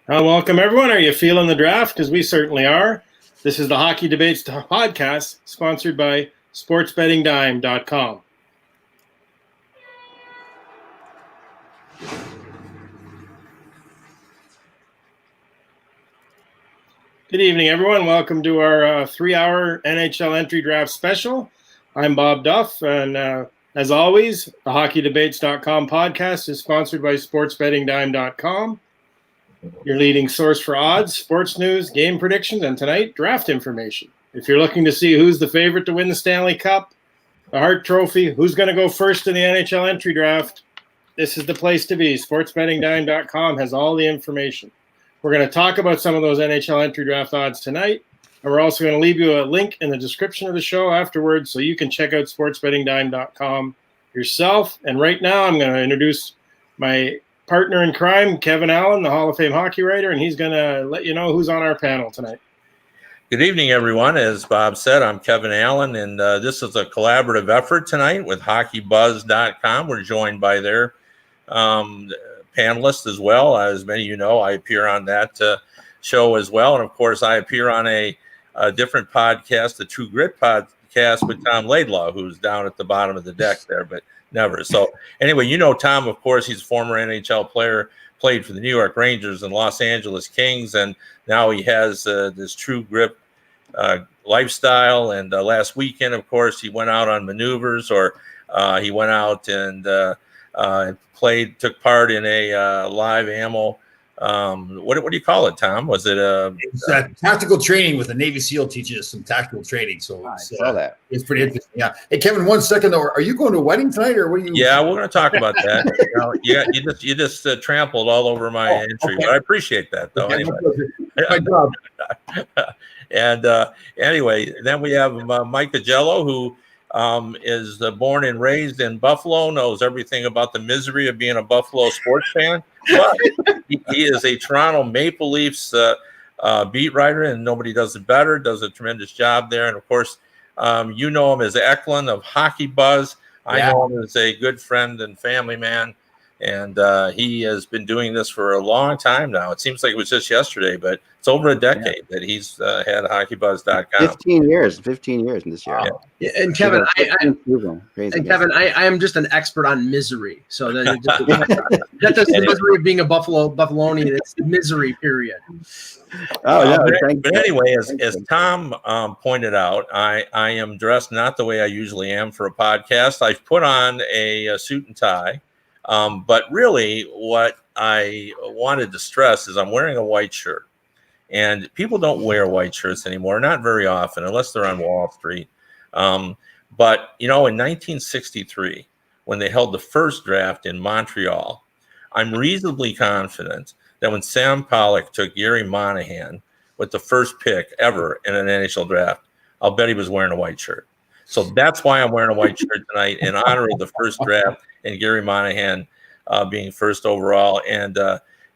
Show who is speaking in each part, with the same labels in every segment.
Speaker 1: Welcome, everyone. Are you feeling the draft? Because we certainly are. This is the Hockey Debates podcast, sponsored by sportsbettingdime.com. Good evening, everyone. Welcome to our 3-hour NHL entry draft special. I'm Bob Duff, and as always, the HockeyDebates.com podcast is sponsored by sportsbettingdime.com. Your leading source for odds, sports news, game predictions, and tonight, draft information. If you're looking to see who's the favorite to win the Stanley Cup, the Hart Trophy, who's going to go first in the NHL entry draft, this is the place to be. SportsBettingDime.com has all the information. We're going to talk about some of those NHL entry draft odds tonight, and we're also going to leave you a link in the description of the show afterwards so you can check out SportsBettingDime.com yourself. And right now, I'm going to introduce my partner in crime, Kevin Allen, the Hall of Fame hockey writer, and he's going to let you know who's on our panel tonight.
Speaker 2: Good evening, everyone. As Bob said, I'm Kevin Allen, and this is a collaborative effort tonight with HockeyBuzz.com. We're joined by their panelists as well. As many of you know, I appear on that show as well. And, of course, I appear on a different podcast, the True Grit podcast with Tom Laidlaw, who's down at the bottom of the deck there, but never. So anyway, you know Tom, of course, he's a former NHL player, played for the New York Rangers and Los Angeles Kings, and now he has this True Grit lifestyle. And last weekend, of course, he went out on maneuvers, or he went out and took part in a live ammo. What do you call it, Tom? Was it
Speaker 3: it's tactical training with the Navy SEAL teaches us some tactical training. So
Speaker 4: I saw that.
Speaker 3: It's pretty interesting. Yeah. Hey, Kevin, 1 second though. Are you going to a wedding tonight, or what are you?
Speaker 2: Yeah, we're going to talk about that. You just trampled all over my entry, but I appreciate that though.
Speaker 3: Okay,
Speaker 2: anyway,
Speaker 3: my job.
Speaker 2: And anyway, then we have Mike Agello, who is born and raised in Buffalo, knows everything about the misery of being a Buffalo sports fan. But he is a Toronto Maple Leafs beat writer, and nobody does it better, does a tremendous job there. And, of course, you know him as Eklund of HockeyBuzz. I know him as a good friend and family man, and he has been doing this for a long time now. It seems like it was just yesterday, but it's over a decade that he's had HockeyBuzz.com.
Speaker 4: 15 years in this year.
Speaker 5: Yeah, and Kevin, I am just an expert on misery. So that that's the misery of being a Buffalonian. It's the misery period.
Speaker 2: But anyway, as Tom pointed out, I am dressed not the way I usually am for a podcast. I've put on a suit and tie. But really, what I wanted to stress is I'm wearing a white shirt. And people don't wear white shirts anymore, not very often, unless they're on Wall Street. But, you know, in 1963, when they held the first draft in Montreal, I'm reasonably confident that when Sam Pollock took Gary Monahan with the first pick ever in an NHL draft, I'll bet he was wearing a white shirt. So that's why I'm wearing a white shirt tonight in honor of the first draft and Gary Monahan being first overall. And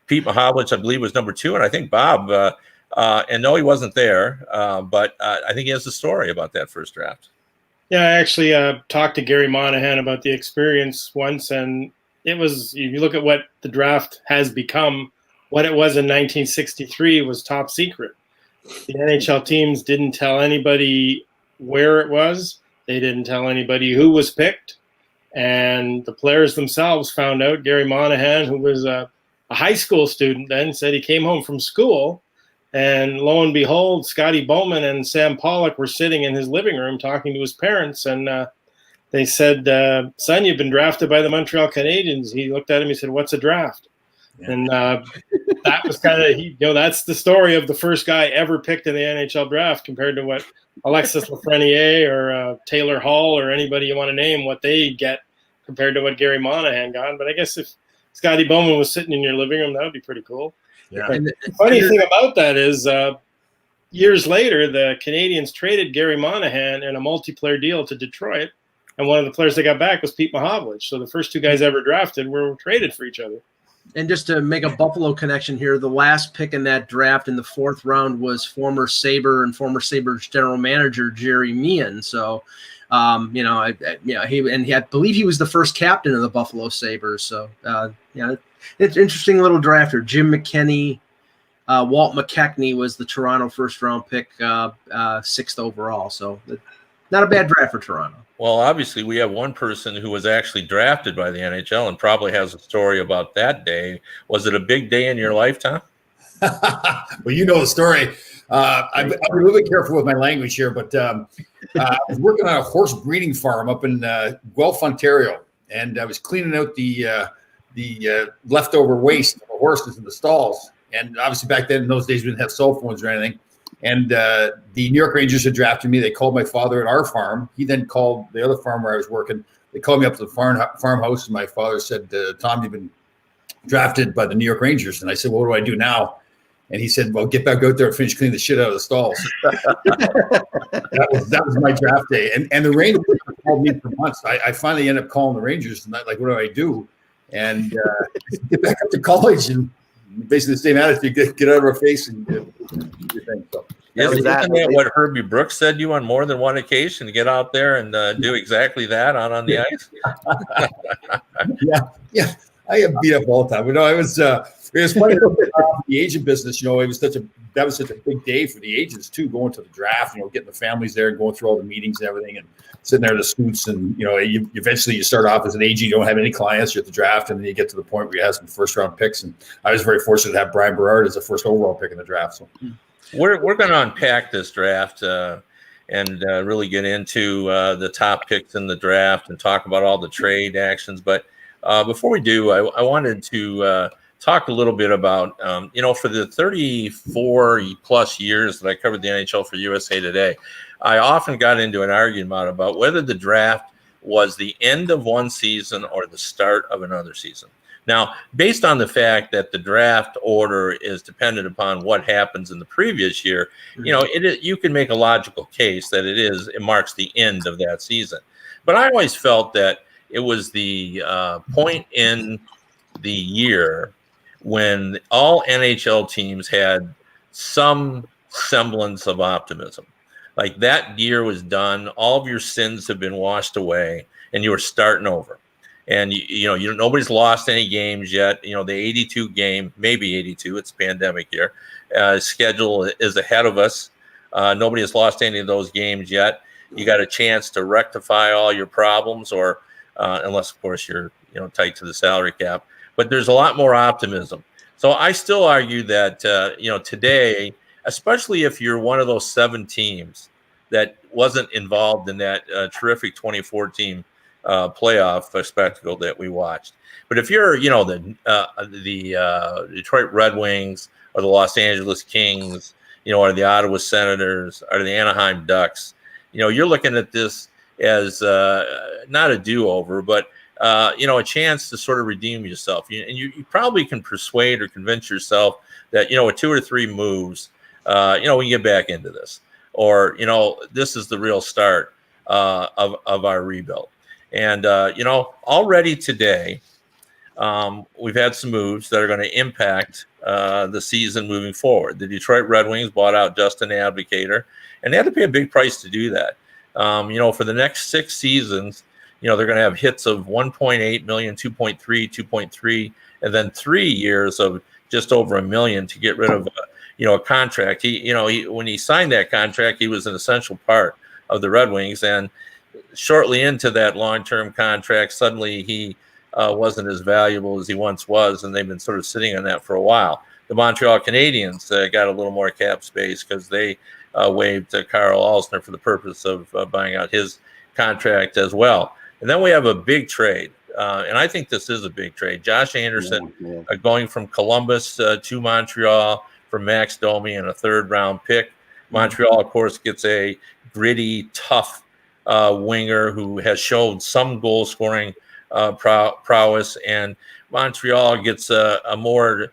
Speaker 2: Pete Mahovlich, I believe, was number 2. And I think Bob, and no, he wasn't there, but I think he has a story about that first draft.
Speaker 1: Yeah, I actually talked to Gary Monahan about the experience once, and it was, if you look at what the draft has become, what it was in 1963 was top secret. The NHL teams didn't tell anybody where it was. They didn't tell anybody who was picked. And the players themselves found out. Gary Monahan, who was a high school student then, said he came home from school, and lo and behold, Scotty Bowman and Sam Pollock were sitting in his living room talking to his parents, and they said, son, you've been drafted by the Montreal Canadiens. He looked at him, he said, what's a draft? Yeah. And that was kind of, that's the story of the first guy ever picked in the NHL draft compared to what Alexis Lafreniere or Taylor Hall or anybody you want to name, what they get compared to what Gary Monahan got. But I guess if Scotty Bowman was sitting in your living room, that would be pretty cool. Yeah. And the funny thing about that is years later, the Canadiens traded Gary Monahan in a multiplayer deal to Detroit, and one of the players they got back was Pete Mahovlich. So the first 2 guys ever drafted were traded for each other.
Speaker 5: And just to make a Buffalo connection here, the last pick in that draft in the 4th round was former Sabre and former Sabres general manager Jerry Meehan. So, I believe he was the first captain of the Buffalo Sabres. So, it's an interesting little drafter. Jim McKinney, Walt McKechnie was the Toronto first-round pick, 6th overall. So not a bad draft for Toronto.
Speaker 2: Well, obviously, we have one person who was actually drafted by the NHL and probably has a story about that day. Was it a big day in your lifetime?
Speaker 3: Well, you know the story. I'm a little bit careful with my language here, but I was working on a horse breeding farm up in Guelph, Ontario, and I was cleaning out the leftover waste of the horses in the stalls. And obviously back then, in those days, we didn't have cell phones or anything. And the New York Rangers had drafted me. They called my father at our farm. He then called the other farm where I was working. They called me up to the farmhouse, and my father said, Tom, you've been drafted by the New York Rangers. And I said, well, what do I do now? And he said, well, get back out there and finish cleaning the shit out of the stalls. that was my draft day. And the Rangers called me for months. I finally ended up calling the Rangers, and like, what do I do? And get back up to college, and basically the same attitude, get out of our face and do your thing. So,
Speaker 2: isn't that what Herbie Brooks said to you on more than one occasion, to get out there and do exactly that on the ice?
Speaker 3: Yeah. I get beat up all the time. But no, it was funny. The agent business, it was such a big day for the agents too, going to the draft, getting the families there and going through all the meetings and everything, and sitting there at the scoots. And you eventually start off as an agent, you don't have any clients, you're at the draft, and then you get to the point where you have some first round picks. And I was very fortunate to have Brian Berard as the first overall pick in the draft. So
Speaker 2: we're going to unpack this draft and really get into the top picks in the draft and talk about all the trade actions. But before we do, I wanted to talk a little bit about, for the 34 plus years that I covered the NHL for USA Today, I often got into an argument about whether the draft was the end of one season or the start of another season. Now, based on the fact that the draft order is dependent upon what happens in the previous year, you can make a logical case that it marks the end of that season. But I always felt that it was the point in the year when all NHL teams had some semblance of optimism. Like that year was done, all of your sins have been washed away, and you were starting over. And nobody's lost any games yet. The 82 game, maybe 82, it's a pandemic year, schedule is ahead of us. Nobody has lost any of those games yet. You got a chance to rectify all your problems, or unless of course you're tight to the salary cap. But there's a lot more optimism. So I still argue that today, especially if you're one of those 7 teams that wasn't involved in that terrific 2014 playoff spectacle that we watched. But if you're, the Detroit Red Wings or the Los Angeles Kings, or the Ottawa Senators or the Anaheim Ducks, you're looking at this as not a do-over, but a chance to sort of redeem yourself. And you probably can persuade or convince yourself that, with 2 or 3 moves, we can get back into this, or, this is the real start of our rebuild. And, already today, we've had some moves that are going to impact the season moving forward. The Detroit Red Wings bought out Justin Abdicator, and they had to pay a big price to do that. For the next 6 seasons, they're going to have hits of 1.8 million, 2.3, 2.3, and then 3 years of just over $1 million to get rid of, a contract. When he signed that contract, he was an essential part of the Red Wings, and shortly into that long-term contract, suddenly he wasn't as valuable as he once was, and they've been sort of sitting on that for a while. The Montreal Canadiens got a little more cap space because they waived Carl Alsner for the purpose of buying out his contract as well. And then we have a big trade, and I think this is a big trade. Josh Anderson going from Columbus to Montreal for Max Domi and a 3rd-round pick. Montreal, of course, gets a gritty, tough winger who has shown some goal-scoring prowess, and Montreal gets a more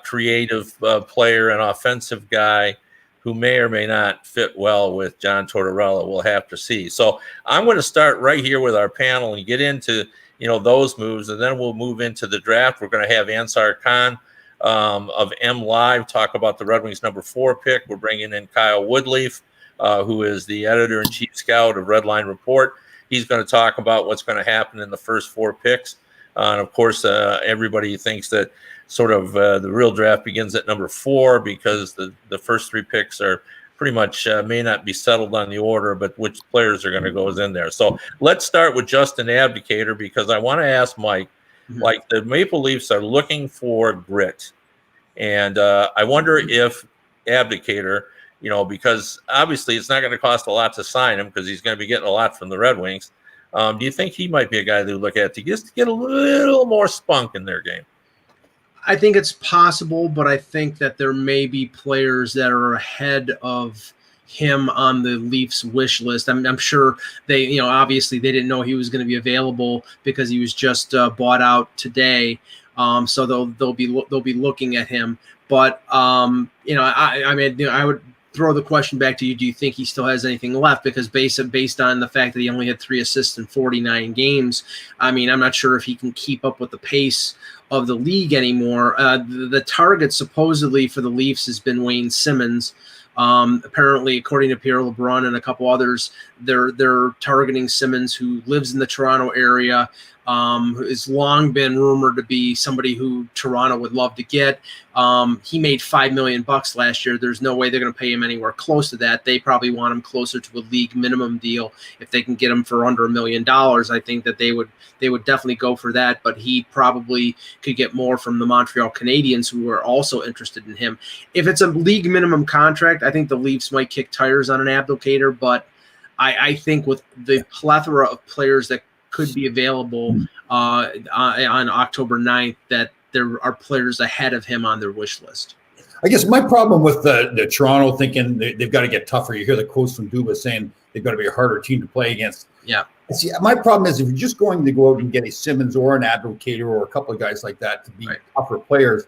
Speaker 2: creative player, an offensive guy who may or may not fit well with John Tortorella. We'll have to see. So I'm going to start right here with our panel and get into those moves, and then we'll move into the draft. We're going to have Ansar Khan of M Live talk about the Red Wings number 4 pick. We're bringing in Kyle Woodleaf, who is the editor-in-chief scout of Redline Report. He's going to talk about what's going to happen in the first 4 picks. And of course, everybody thinks that sort of the real draft begins at number 4 because the first 3 picks are pretty much may not be settled on the order, but which players are going to go is in there. So let's start with Justin Abdicator, because I want to ask Mike, like the Maple Leafs are looking for grit. And I wonder if Abdicator, because obviously it's not going to cost a lot to sign him because he's going to be getting a lot from the Red Wings. Do you think he might be a guy to look at to just get a little more spunk in their game?
Speaker 5: I think it's possible, but I think that there may be players that are ahead of him on the Leafs wish list. I'm sure they, obviously they didn't know he was going to be available because he was just bought out today. So they'll be looking at him. But I would throw the question back to you. Do you think he still has anything left? Because based on the fact that he only had 3 assists in 49 games, I'm not sure if he can keep up with the pace of the league anymore. The target supposedly for the Leafs has been Wayne Simmons. Apparently, according to Pierre LeBrun and a couple others, they're targeting Simmons, who lives in the Toronto area, has long been rumored to be somebody who Toronto would love to get. He made $5 million last year. There's no way they're going to pay him anywhere close to that. They probably want him closer to a league minimum deal. If they can get him for under $1 million, I think that they would definitely go for that. But he probably could get more from the Montreal Canadiens, who are also interested in him. If it's a league minimum contract, I think the Leafs might kick tires on an Abdicator. But I think with the plethora of players that could be available on October 9th, that there are players ahead of him on their wish list.
Speaker 3: I guess my problem with the Toronto thinking they've got to get tougher. You hear the quotes from Dubas saying they've got to be a harder team to play against.
Speaker 5: Yeah.
Speaker 3: See, my problem is if you're just going to go out and get a Simmons or an Abdicator or a couple of guys like that to be tougher players,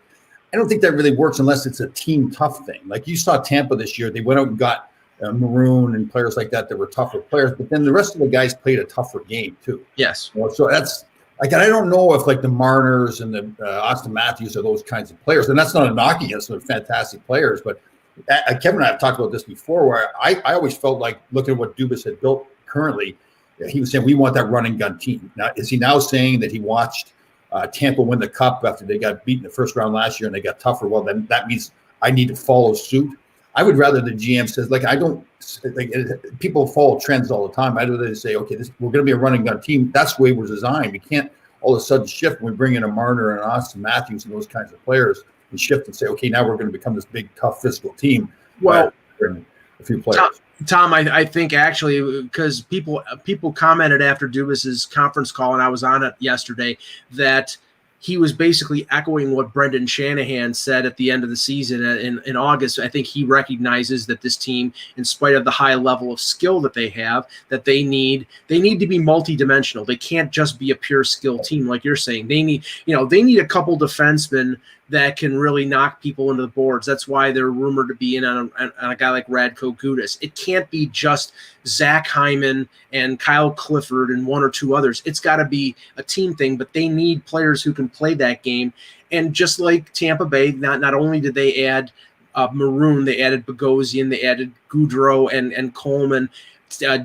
Speaker 3: I don't think that really works unless it's a team tough thing. Like you saw Tampa this year, they went out and got Maroon and players like that were tougher players, but then the rest of the guys played a tougher game too.
Speaker 5: Yes.
Speaker 3: So that's like, I don't know if like the Marners and the Austin Matthews are those kinds of players, and that's not a knock against them. They're fantastic players, but Kevin and I have talked about this before, where I always felt like looking at what Dubas had built currently, he was saying we want that run and gun team. Now, is he now saying that he watched Tampa win the Cup after they got beaten the first round last year and they got tougher? Well, then that means I need to follow suit. I would rather the GM says, like, I don't like people follow trends all the time. I'd rather say, okay, we're going to be a running gun team. That's the way we're designed. We can't all of a sudden shift when we bring in a Marner and Austin Matthews and those kinds of players and shift and say, okay, now we're going to become this big, tough physical team.
Speaker 5: Well,
Speaker 3: a few players.
Speaker 5: Tom, I think actually, because people commented after Dubas's conference call, and I was on it yesterday, that he was basically echoing what Brendan Shanahan said at the end of the season in August. I think he recognizes that this team, in spite of the high level of skill that they have, that they need to be multidimensional. They can't just be a pure skill team, like you're saying. They need a couple defensemen that can really knock people into the boards. That's why they're rumored to be in on a guy like Radko Gudas. It can't be just Zach Hyman and Kyle Clifford and one or two others. It's got to be a team thing, but they need players who can play that game. And just like Tampa Bay, not only did they add Maroon, they added Bogosian, they added Goudreau and Coleman.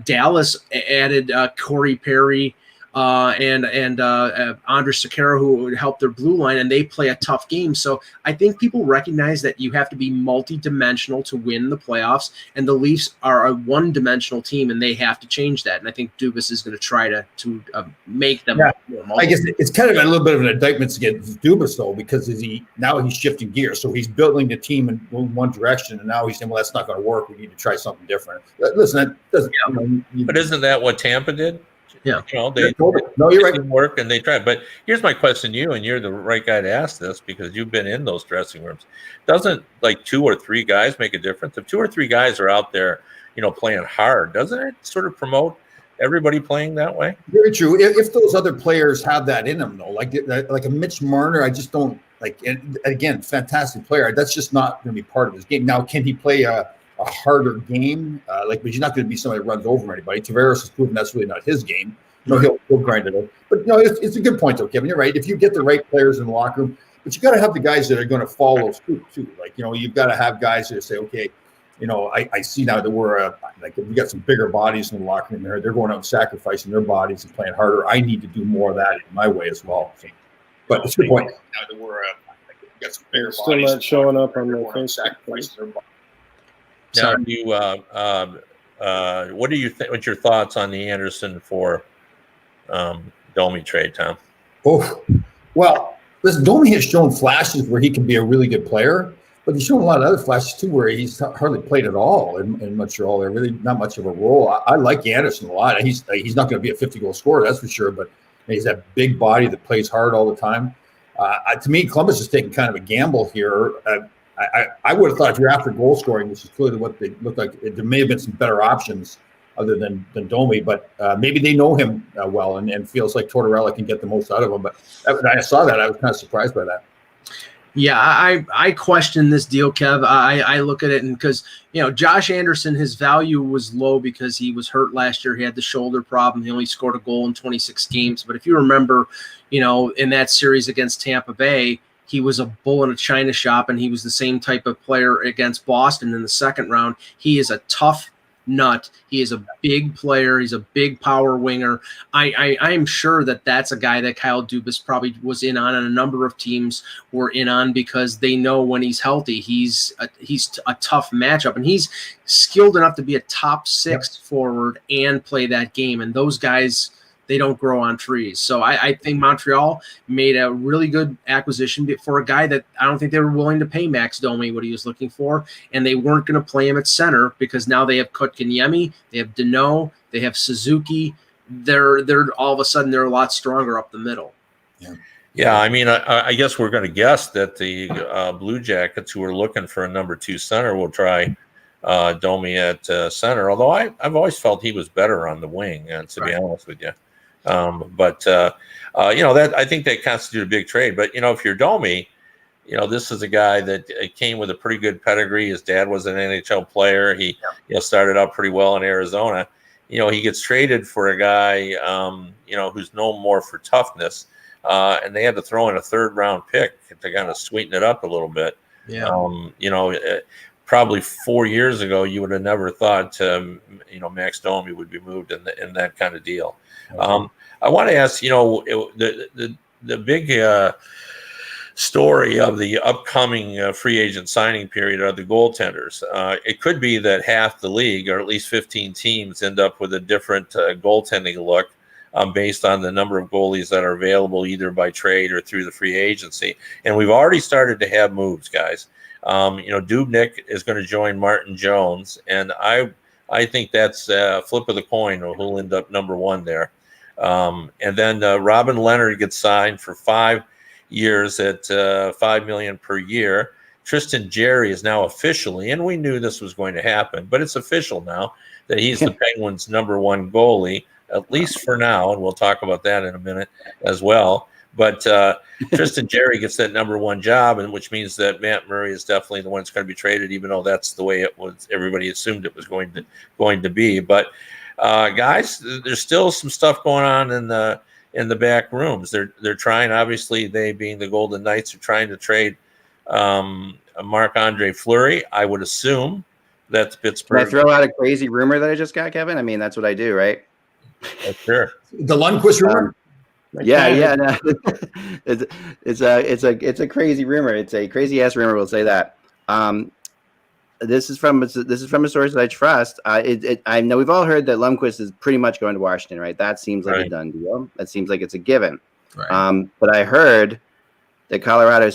Speaker 5: Dallas added Corey Perry, and Andres Sekera, who would help their blue line, and they play a tough game. So I think people recognize that you have to be multi-dimensional to win the playoffs, and the Leafs are a one-dimensional team, and they have to change that. And I think Dubas is going to try to make them more multiple.
Speaker 3: I guess it's kind of a little bit of an indictment against Dubas, though, because now he's shifting gears. So he's building the team in one direction, and now he's saying, well, that's not going to work. We need to try something different. Listen, that doesn't
Speaker 2: but isn't that what Tampa did?
Speaker 5: Yeah,
Speaker 2: they
Speaker 3: you're right.
Speaker 2: Work and they tried. But here's my question to you, and you're the right guy to ask this because you've been in those dressing rooms. Doesn't like 2 or 3 guys make a difference? If 2 or 3 guys are out there, playing hard, doesn't it sort of promote everybody playing that way?
Speaker 3: Very true. If those other players have that in them, though, like a Mitch Marner, I just don't like. And again, fantastic player. That's just not going to be part of his game. Now, can he play a harder game? But he's not going to be somebody that runs over anybody. Tavares has proven that's really not his game. He'll grind it out. But it's a good point, though, Kevin. You're right. If you get the right players in the locker room, but you got to have the guys that are going to follow suit too. Like you've got to have guys that say, okay, I see now that we're we got some bigger bodies in the locker room there. They're going out and sacrificing their bodies and playing harder. I need to do more of that in my way as well. So, but it's a good point. Now that we're we got some bigger
Speaker 1: still
Speaker 3: bodies.
Speaker 1: not showing up on the Facebook.
Speaker 2: Now, you, what do you think? What's your thoughts on the Anderson for Domi trade, Tom?
Speaker 3: Oh, well, listen, Domi has shown flashes where he can be a really good player, but he's shown a lot of other flashes too where he's hardly played at all in Montreal. They're really not much of a role. I like Anderson a lot. He's not going to be a 50-goal scorer, that's for sure, but he's that big body that plays hard all the time. To me, Columbus is taking kind of a gamble here. I would have thought if you're after goal scoring, which is clearly what they look like, there may have been some better options other than Domi, but maybe they know him well and feels like Tortorella can get the most out of him. But when I saw that, I was kind of surprised by that.
Speaker 5: Yeah, I question this deal, Kev. I look at it and because, Josh Anderson, his value was low because he was hurt last year. He had the shoulder problem. He only scored a goal in 26 games. But if you remember, in that series against Tampa Bay, he was a bull in a china shop, and he was the same type of player against Boston in the second round. He is a tough nut. He is a big player. He's a big power winger. I am sure that that's a guy that Kyle Dubas probably was in on, and a number of teams were in on because they know when he's healthy, he's a tough matchup, and he's skilled enough to be a top 6 forward and play that game. And those guys, they don't grow on trees. So I think Montreal made a really good acquisition for a guy that I don't think they were willing to pay Max Domi what he was looking for, and they weren't going to play him at center because now they have Kotkaniemi, they have Deneau, they have Suzuki. They're all of a sudden they're a lot stronger up the middle.
Speaker 2: Yeah. I mean, I guess we're going to guess that the Blue Jackets, who are looking for a number 2 center, will try Domi at center. Although I've always felt he was better on the wing, to be honest with you. That I think they constitute a big trade. But if you're Domi, this is a guy that came with a pretty good pedigree. His dad was an NHL player. He started out pretty well in Arizona. He gets traded for a guy who's known more for toughness, and they had to throw in a 3rd round pick to kind of sweeten it up a little bit. Probably 4 years ago, you would have never thought Max Domi would be moved in that kind of deal. I want to ask, the big story of the upcoming free agent signing period are the goaltenders. It could be that half the league, or at least 15 teams, end up with a different goaltending look based on the number of goalies that are available either by trade or through the free agency. And we've already started to have moves, guys. Dubnyk is going to join Martin Jones, and I think that's a flip of the coin who'll end up number 1 there. And then Robin Leonard gets signed for 5 years at $5 million per year. Tristan Jarry is now officially, and we knew this was going to happen, but it's official now that he's the Penguins' number 1 goalie, at least for now, and we'll talk about that in a minute as well. But Tristan Jarry gets that number 1 job, and which means that Matt Murray is definitely the one that's going to be traded, even though that's the way it was. Everybody assumed it was going to be. But guys, there's still some stuff going on in the back rooms. They're trying, obviously, they being the Golden Knights, are trying to trade Marc-Andre Fleury. I would assume that's Pittsburgh.
Speaker 4: Can I throw out a crazy rumor that I just got, Kevin? I mean, that's what I do, right?
Speaker 2: Sure.
Speaker 3: The Lundqvist rumor.
Speaker 4: Yeah. No. It's a crazy rumor. It's a crazy ass rumor. We'll say that. This is from a source that I trust. I know we've all heard that Lundqvist is pretty much going to Washington, right? That seems like a done deal. That seems like it's a given.
Speaker 5: Right.
Speaker 4: But I heard that Colorado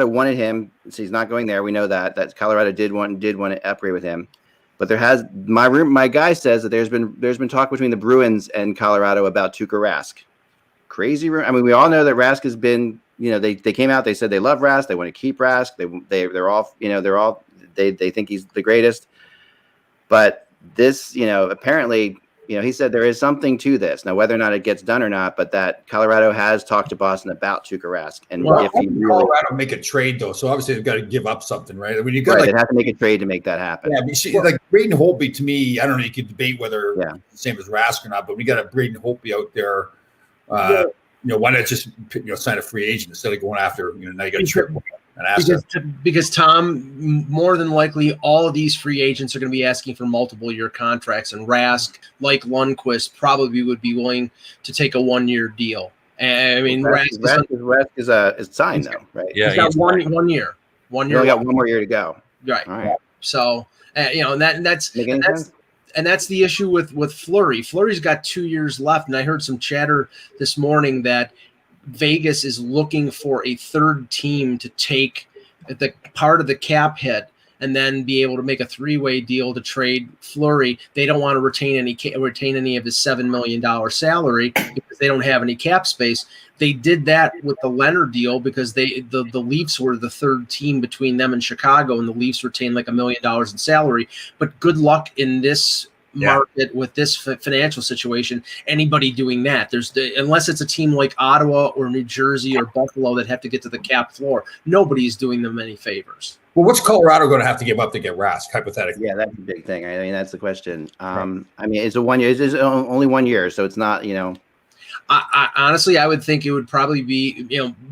Speaker 4: wanted him, so he's not going there. We know that Colorado did want to upgrade with him. But there has my guy says that there's been talk between the Bruins and Colorado about Tuukka Rask. Crazy rumor. I mean, we all know that Rask has been, they came out, they said they love Rask, they want to keep Rask. They think he's the greatest. But this, apparently, he said there is something to this. Now, whether or not it gets done or not, but that Colorado has talked to Boston about Tuukka Rask. And if he
Speaker 3: Colorado make a trade, though, so obviously they've got to give up something, right? I mean,
Speaker 4: they have to make a trade to make that happen.
Speaker 3: Yeah, like Braden Holtby, to me, I don't know, you could debate whether the same as Rask or not, but we got a Braden Holtby out there. Why not just sign a free agent instead of going after, now you got to trip. an asset.
Speaker 5: Because Tom, more than likely, all of these free agents are going to be asking for multiple year contracts, and Rask, like Lundqvist, probably would be willing to take a 1-year deal. And I mean,
Speaker 4: Rask is signed though, right?
Speaker 2: Yeah,
Speaker 5: he's got one year. 1 year.
Speaker 4: We only got one more year to go.
Speaker 5: Right.
Speaker 4: All right.
Speaker 5: So and that's
Speaker 4: Make any sense?
Speaker 5: And that's the issue with Fleury. Fleury's got 2 years left, and I heard some chatter this morning that Vegas is looking for a third team to take the part of the cap hit and then be able to make a 3-way deal to trade Fleury. They don't want to retain any of his $7 million salary because they don't have any cap space. They did that with the Leonard deal because the Leafs were the third team between them and Chicago, and the Leafs retained like $1 million in salary. But good luck in this market with this financial situation. Anybody doing that, unless it's a team like Ottawa or New Jersey or Buffalo that have to get to the cap floor, nobody's doing them any favors.
Speaker 3: Well, what's Colorado going to have to give up to get Rask, hypothetically?
Speaker 4: Yeah, that's a big thing. I mean, that's the question. I mean, it's a 1 year. It's only 1 year, so it's not,
Speaker 5: I honestly, I would think it would probably be,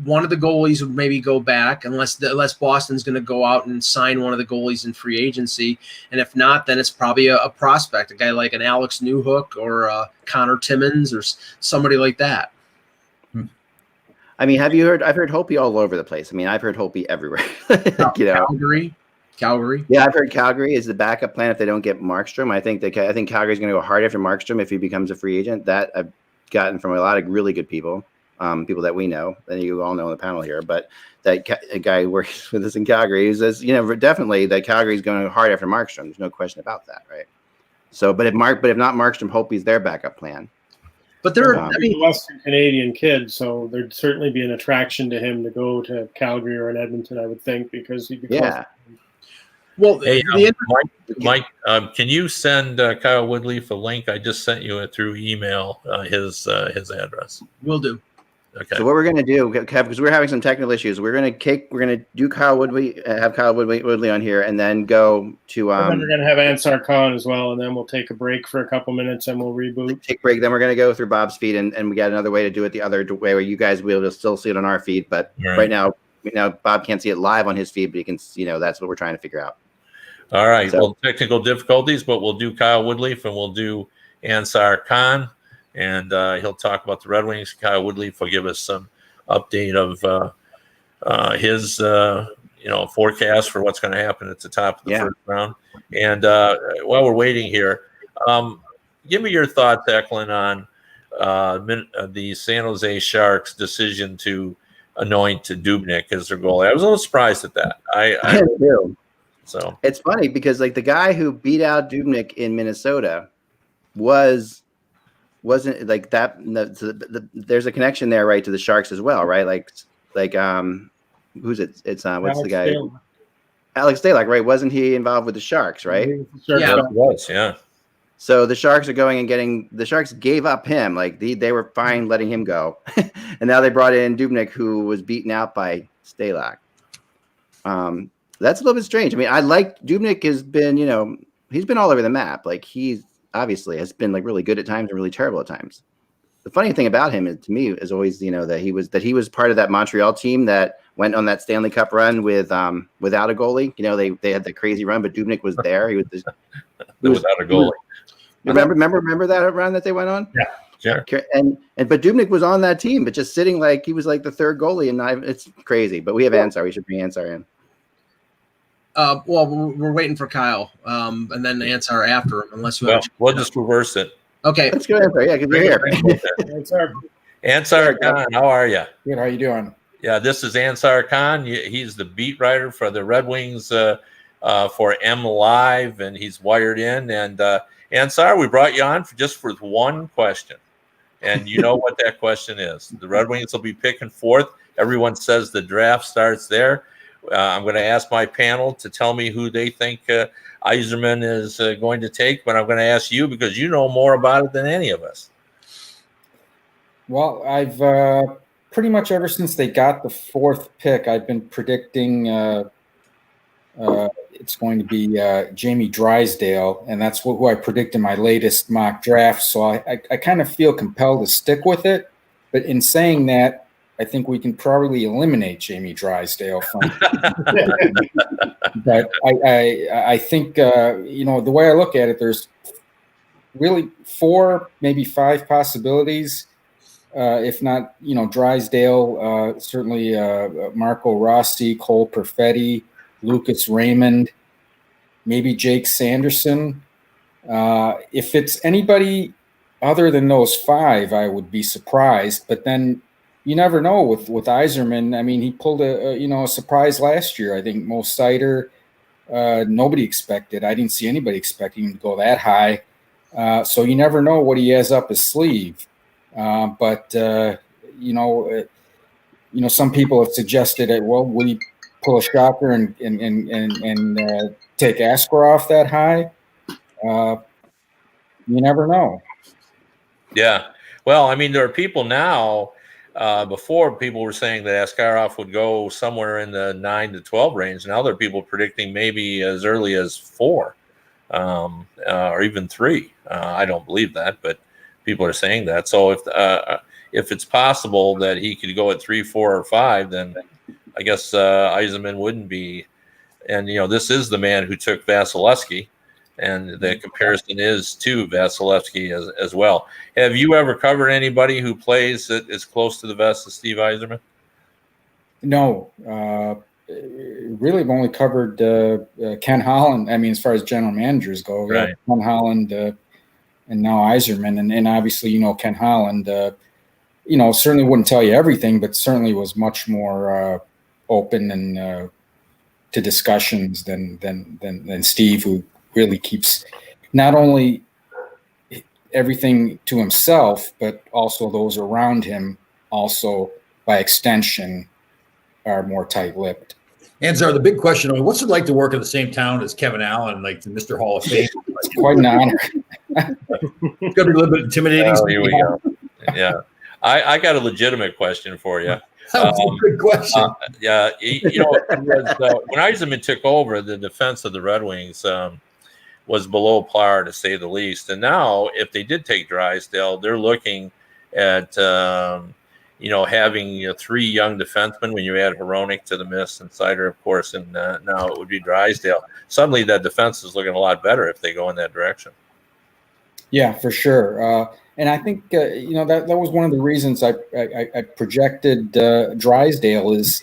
Speaker 5: one of the goalies would maybe go back unless Boston's going to go out and sign one of the goalies in free agency. And if not, then it's probably a prospect, a guy like an Alex Newhook or Connor Timmins or somebody like that.
Speaker 4: I mean, have you heard? I've heard Hopi all over the place. I mean, I've heard Hopi everywhere.
Speaker 5: Calgary.
Speaker 4: Yeah, I've heard Calgary is the backup plan if they don't get Markstrom. I think Calgary's going to go hard after Markstrom if he becomes a free agent. That I've gotten from a lot of really good people, people that we know, and you all know on the panel here. But that a guy who works with us in Calgary, he says, definitely that Calgary's going hard after Markstrom. There's no question about that, right? So, but if not Markstrom, Hopi's their backup plan.
Speaker 5: But they're
Speaker 1: he's a Western Canadian kid, so there'd certainly be an attraction to him to go to Calgary or in Edmonton, I would think, because he'd be close.
Speaker 5: Well,
Speaker 2: hey, Mike, can you send Kyle Woodleaf a link? I just sent you it through email, his address.
Speaker 5: Will do.
Speaker 4: Okay. So what we're going to do, because we're having some technical issues, we're going to do Kyle Woodley, have Kyle Woodley on here, and then go to.
Speaker 1: And then we're going to have Ansar Khan as well, and then we'll take a break for a couple minutes, and we'll reboot.
Speaker 4: Take a break. Then we're going to go through Bob's feed, and we got another way to do it the other way, where you guys will still see it on our feed, but right now Bob can't see it live on his feed, but he can. That's what we're trying to figure out.
Speaker 2: All right. So, well, technical difficulties, but we'll do Kyle Woodleaf and we'll do Ansar Khan, and he'll talk about the Red Wings. Kyle Woodleaf will give us some update of his forecast for what's going to happen at the top of the first round. And while we're waiting here, give me your thoughts, Eklund, on the San Jose Sharks' decision to anoint Dubnyk as their goalie. I was a little surprised at that. I
Speaker 4: do.
Speaker 2: So
Speaker 4: it's funny because the guy who beat out Dubnyk in Minnesota wasn't like that. There's a connection there, right, to the Sharks as well, right? Who's it? It's what's the guy? Alex Stalock, right? Wasn't he involved with the Sharks, right?
Speaker 2: Yeah, it was. Yeah.
Speaker 4: So the Sharks are going and getting. The Sharks gave up him, like they were fine letting him go, and now they brought in Dubnyk, who was beaten out by Stalock. That's a little bit strange. I mean, I like Dubnyk has been, he's been all over the map. Like he's obviously has been like really good at times and really terrible at times. The funny thing about him is, to me, is always, that he was part of that Montreal team that went on that Stanley Cup run with without a goalie. They had the crazy run, but Dubnyk was there. He was
Speaker 2: without a goalie.
Speaker 4: Remember that run that they went on?
Speaker 2: Yeah. Sure.
Speaker 4: But Dubnyk was on that team, but just sitting like he was like the third goalie, and it's crazy. But we have Ansar. We should bring Ansar in.
Speaker 5: Well, we're waiting for Kyle, and then Ansar after him, unless you
Speaker 2: we'll just reverse it.
Speaker 5: Okay.
Speaker 4: Let's go Ansar. Yeah, because you're here.
Speaker 2: Ansar Khan, how are you?
Speaker 6: Good. How you doing?
Speaker 2: Yeah, this is Ansar Khan. He's the beat writer for the Red Wings for M Live, and he's wired in. And Ansar, we brought you on for one question, and you know what that question is. The Red Wings will be picking fourth. Everyone says the draft starts there. I'm going to ask my panel to tell me who they think Yzerman is going to take, but I'm going to ask you because you know more about it than any of us.
Speaker 6: Well, I've pretty much ever since they got the fourth pick, I've been predicting it's going to be Jamie Drysdale, and that's who I predict in my latest mock draft. So I kind of feel compelled to stick with it. But in saying that, I think we can probably eliminate Jamie Drysdale from. But I think the way I look at it, there's really 4, maybe 5 possibilities. If not, Drysdale, certainly Marco Rossi, Cole Perfetti, Lucas Raymond, maybe Jake Sanderson. If it's anybody other than those 5, I would be surprised. But then you never know with Yzerman. I mean, he pulled a surprise last year. I think Mo Seider, nobody expected. I didn't see anybody expecting him to go that high. So you never know what he has up his sleeve. But some people have suggested that, well, will he pull a shocker and take Askarov that high? You never know.
Speaker 2: Yeah. Well, I mean, there are people now, before people were saying that Askarov would go somewhere in the 9 to 12 range. Now there are people predicting maybe as early as 4 or even 3. I don't believe that, but people are saying that. So if it's possible that he could go at 3, 4, or 5, then I guess Yzerman wouldn't be. And, this is the man who took Vasilevsky, and the comparison is to Vasilevsky as well. Have you ever covered anybody who plays that is close to the vest of Steve Yzerman?
Speaker 6: No. Really, I've only covered Ken Holland. I mean, as far as general managers go,
Speaker 2: right.
Speaker 6: Ken Holland and now Yzerman. And obviously, Ken Holland, certainly wouldn't tell you everything, but certainly was much more open and to discussions than Steve, who really keeps not only everything to himself, but also those around him also by extension are more tight-lipped.
Speaker 3: Anzar, the big question, what's it like to work in the same town as Kevin Allen, like the Mr. Hall of Fame?
Speaker 6: It's quite an honor.
Speaker 3: It's going to be a little bit intimidating.
Speaker 2: Oh, here we go. Yeah. I got a legitimate question for you.
Speaker 3: That's a good question.
Speaker 2: Yeah. When Yzerman took over, the defense of the Red Wings was below par, to say the least. And now, if they did take Drysdale, they're looking at having 3 young defensemen when you add Hronek to the mix and Seider, of course, and now it would be Drysdale. Suddenly, that defense is looking a lot better if they go in that direction.
Speaker 6: Yeah, for sure. And I think that was one of the reasons I projected Drysdale is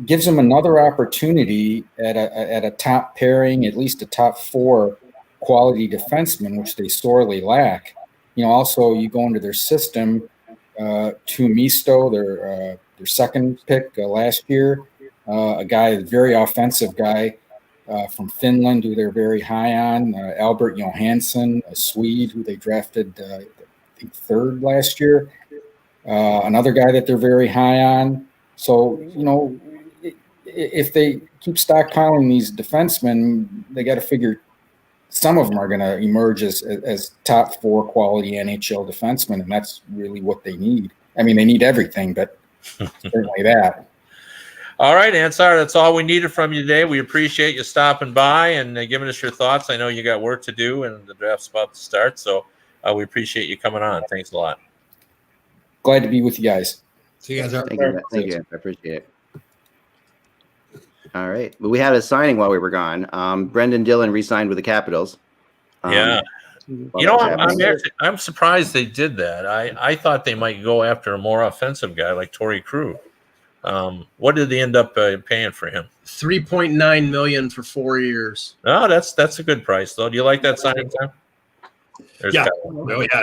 Speaker 6: gives him another opportunity at a top pairing, at least a top 4 quality defenseman, which they sorely lack. Also you go into their system. Tuomisto, their second pick last year, a very offensive guy from Finland who they're very high on. Albert Johansson, a Swede who they drafted, I think 3rd last year. Another guy that they're very high on. So, if they keep stockpiling these defensemen, they got to figure some of them are going to emerge as top 4 quality NHL defensemen, and that's really what they need. I mean, they need everything, but certainly that.
Speaker 2: All right, Ansar, that's all we needed from you today. We appreciate you stopping by and giving us your thoughts. I know you got work to do, and the draft's about to start, so we appreciate you coming on. Thanks a lot.
Speaker 6: Glad to be with you guys.
Speaker 3: See you, Ansar.
Speaker 4: Thank you. I appreciate it. All right. But we had a signing while we were gone. Brendan Dillon re-signed with the Capitals.
Speaker 2: Yeah. I'm surprised they did that. I thought they might go after a more offensive guy like Torrey Krug. What did they end up paying for him?
Speaker 5: $3.9 million for 4 years.
Speaker 2: Oh, that's a good price, though. Do you like that signing, Tom?
Speaker 3: Yeah.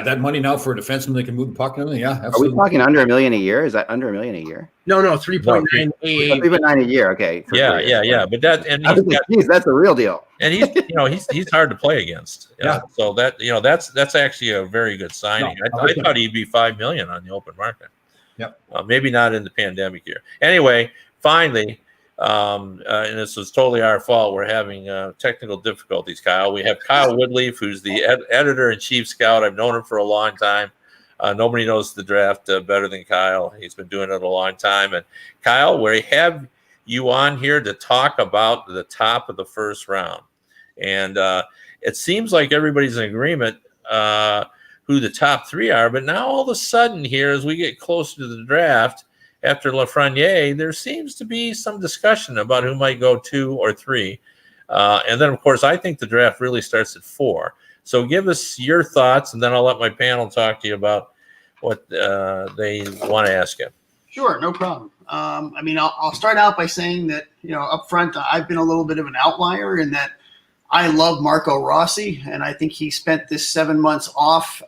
Speaker 3: That money now for a defenseman that can move the puck and everything. Yeah, absolutely.
Speaker 4: Are we talking under $1 million a year? Is that under $1 million a year?
Speaker 5: No, 3.9.
Speaker 4: 3.9 a year. Okay.
Speaker 2: Yeah. But
Speaker 4: that's a real deal.
Speaker 2: And he's hard to play against. Yeah. So that's actually a very good signing. I thought he'd be $5 million on the open market.
Speaker 3: Yep.
Speaker 2: Maybe not in the pandemic year. Anyway, finally, and this was totally our fault. We're having technical difficulties, Kyle. We have Kyle Woodleaf, who's the editor-in-chief scout. I've known him for a long time. Nobody knows the draft better than Kyle. He's been doing it a long time. And Kyle, we have you on here to talk about the top of the first round. And it seems like everybody's in agreement who the top 3 are. But now all of a sudden here, as we get closer to the draft, after Lafreniere, there seems to be some discussion about who might go 2 or 3. And then, of course, I think the draft really starts at 4. So give us your thoughts, and then I'll let my panel talk to you about what they want to ask you.
Speaker 7: Sure, no problem. I'll start out by saying that, up front, I've been a little bit of an outlier in that I love Marco Rossi, and I think he spent this 7 months off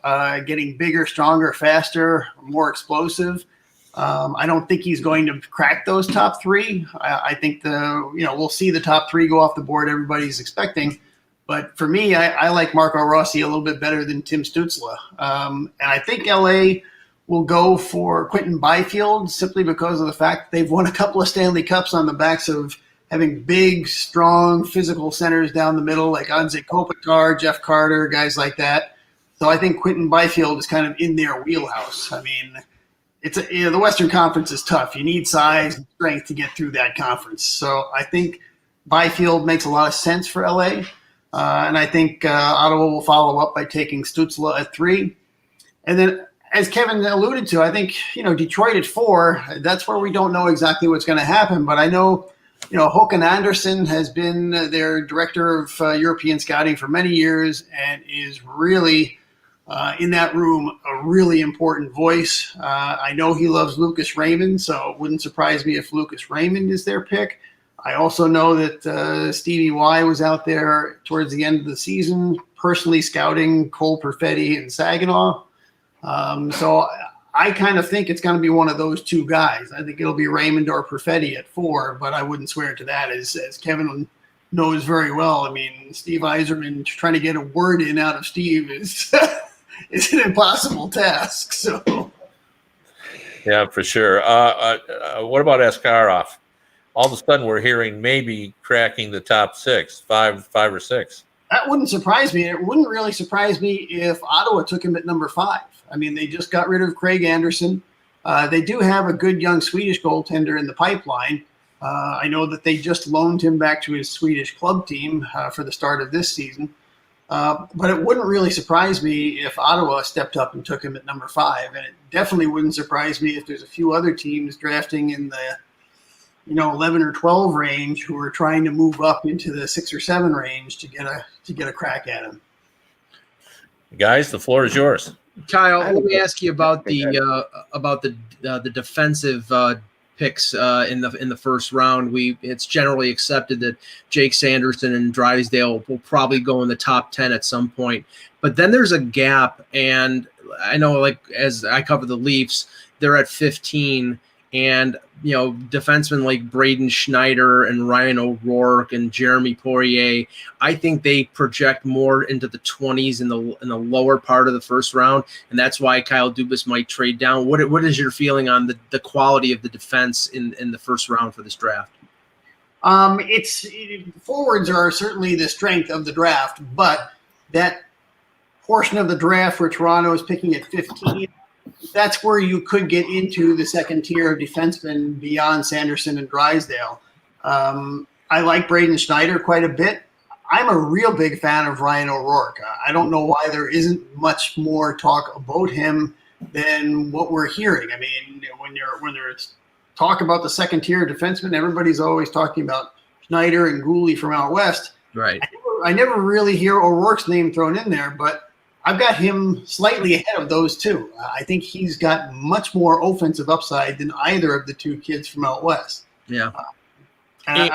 Speaker 7: getting bigger, stronger, faster, more explosive. I don't think he's going to crack those top 3. I think we'll see the top 3 go off the board everybody's expecting. But for me, I like Marco Rossi a little bit better than Tim Stützle. And I think LA will go for Quentin Byfield simply because of the fact they've won a couple of Stanley Cups on the backs of having big, strong, physical centers down the middle like Anze Kopitar, Jeff Carter, guys like that. So I think Quentin Byfield is kind of in their wheelhouse. I mean, the Western Conference is tough. You need size and strength to get through that conference. So I think Byfield makes a lot of sense for LA. And I think Ottawa will follow up by taking Stützle at 3. And then, as Kevin alluded to, I think, Detroit at 4, that's where we don't know exactly what's going to happen. But I know, Håkan Andersson has been their director of European scouting for many years and is really in that room a really important voice. I know he loves Lucas Raymond, so it wouldn't surprise me if Lucas Raymond is their pick. I also know that Stevie Y was out there towards the end of the season personally scouting Cole Perfetti and Saginaw. So I kind of think it's going to be one of those 2 guys. I think it'll be Raymond or Perfetti at 4, but I wouldn't swear to that. As Kevin knows very well, I mean, Steve Yzerman trying to get a word in out of Steve is it's an impossible task. So,
Speaker 2: yeah, for sure. What about Askarov? All of a sudden, we're hearing maybe cracking the top 6, 5 or 6.
Speaker 7: That wouldn't surprise me. It wouldn't really surprise me if Ottawa took him at number 5. I mean, they just got rid of Craig Anderson. They do have a good young Swedish goaltender in the pipeline. I know that they just loaned him back to his Swedish club team for the start of this season. But it wouldn't really surprise me if Ottawa stepped up and took him at number 5. And it definitely wouldn't surprise me if there's a few other teams drafting in the 11 or 12 range who are trying to move up into the 6 or 7 range to get a crack at him.
Speaker 2: Guys, the floor is yours.
Speaker 5: Kyle, let me ask you about the defensive picks in the first round. It's generally accepted that Jake Sanderson and Drysdale will probably go in the top 10 at some point. But then there's a gap, and I know, like, as I cover the Leafs, they're at 15. And, defensemen like Braden Schneider and Ryan O'Rourke and Jeremy Poirier, I think they project more into the 20s in the lower part of the first round. And that's why Kyle Dubas might trade down. What is your feeling on the quality of the defense in the first round for this draft?
Speaker 7: Forwards are certainly the strength of the draft, but that portion of the draft where Toronto is picking at 15, that's where you could get into the second tier of defensemen beyond Sanderson and Drysdale. I like Braden Schneider quite a bit. I'm a real big fan of Ryan O'Rourke. I don't know why there isn't much more talk about him than what we're hearing. I mean, when there's talk about the second tier defensemen, everybody's always talking about Schneider and Goalie from out west.
Speaker 5: Right.
Speaker 7: I never really hear O'Rourke's name thrown in there, but I've got him slightly ahead of those 2. I think he's got much more offensive upside than either of the 2 kids from out west.
Speaker 5: Yeah. And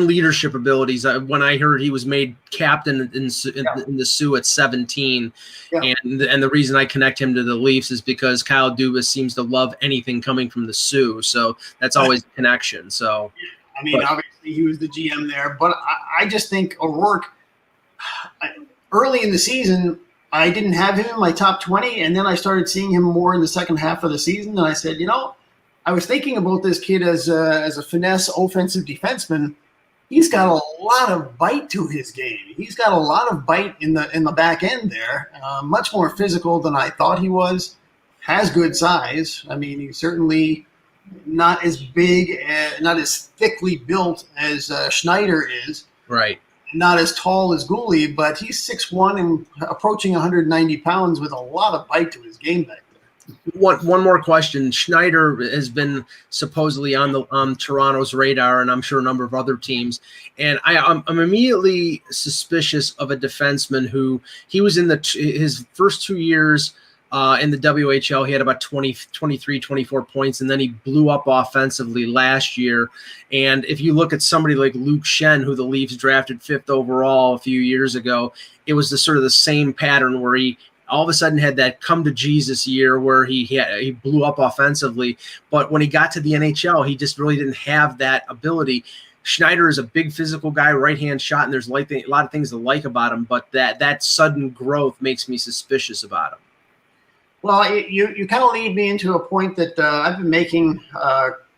Speaker 5: leadership abilities. When I heard he was made captain in the Sioux at 17, and the reason I connect him to the Leafs is because Kyle Dubas seems to love anything coming from the Sioux, so that's always a connection. So,
Speaker 7: obviously he was the GM there, but I just think O'Rourke. Early in the season, I didn't have him in my top 20, and then I started seeing him more in the second half of the season, and I said, I was thinking about this kid as a finesse offensive defenseman. He's got a lot of bite to his game. He's got a lot of bite in the back end there, much more physical than I thought he was, has good size. I mean, he's certainly not as big, not as thickly built as Schneider is.
Speaker 5: Right.
Speaker 7: Not as tall as Goalie, but he's 6'1" and approaching 190 pounds with a lot of bite to his game back
Speaker 5: One more question. Schneider has been supposedly on Toronto's radar, and I'm sure a number of other teams. And I'm immediately suspicious of a defenseman who he was in his first 2 years in the WHL. He had about 23, 24 points, and then he blew up offensively last year. And if you look at somebody like Luke Shen, who the Leafs drafted 5th overall a few years ago, it was the same pattern where he all of a sudden had that come to Jesus year where he blew up offensively. But when he got to the NHL, he just really didn't have that ability. Schneider is a big physical guy, right-hand shot, and there's a lot of things to like about him, but that sudden growth makes me suspicious about him.
Speaker 7: Well, you kind of lead me into a point that I've been making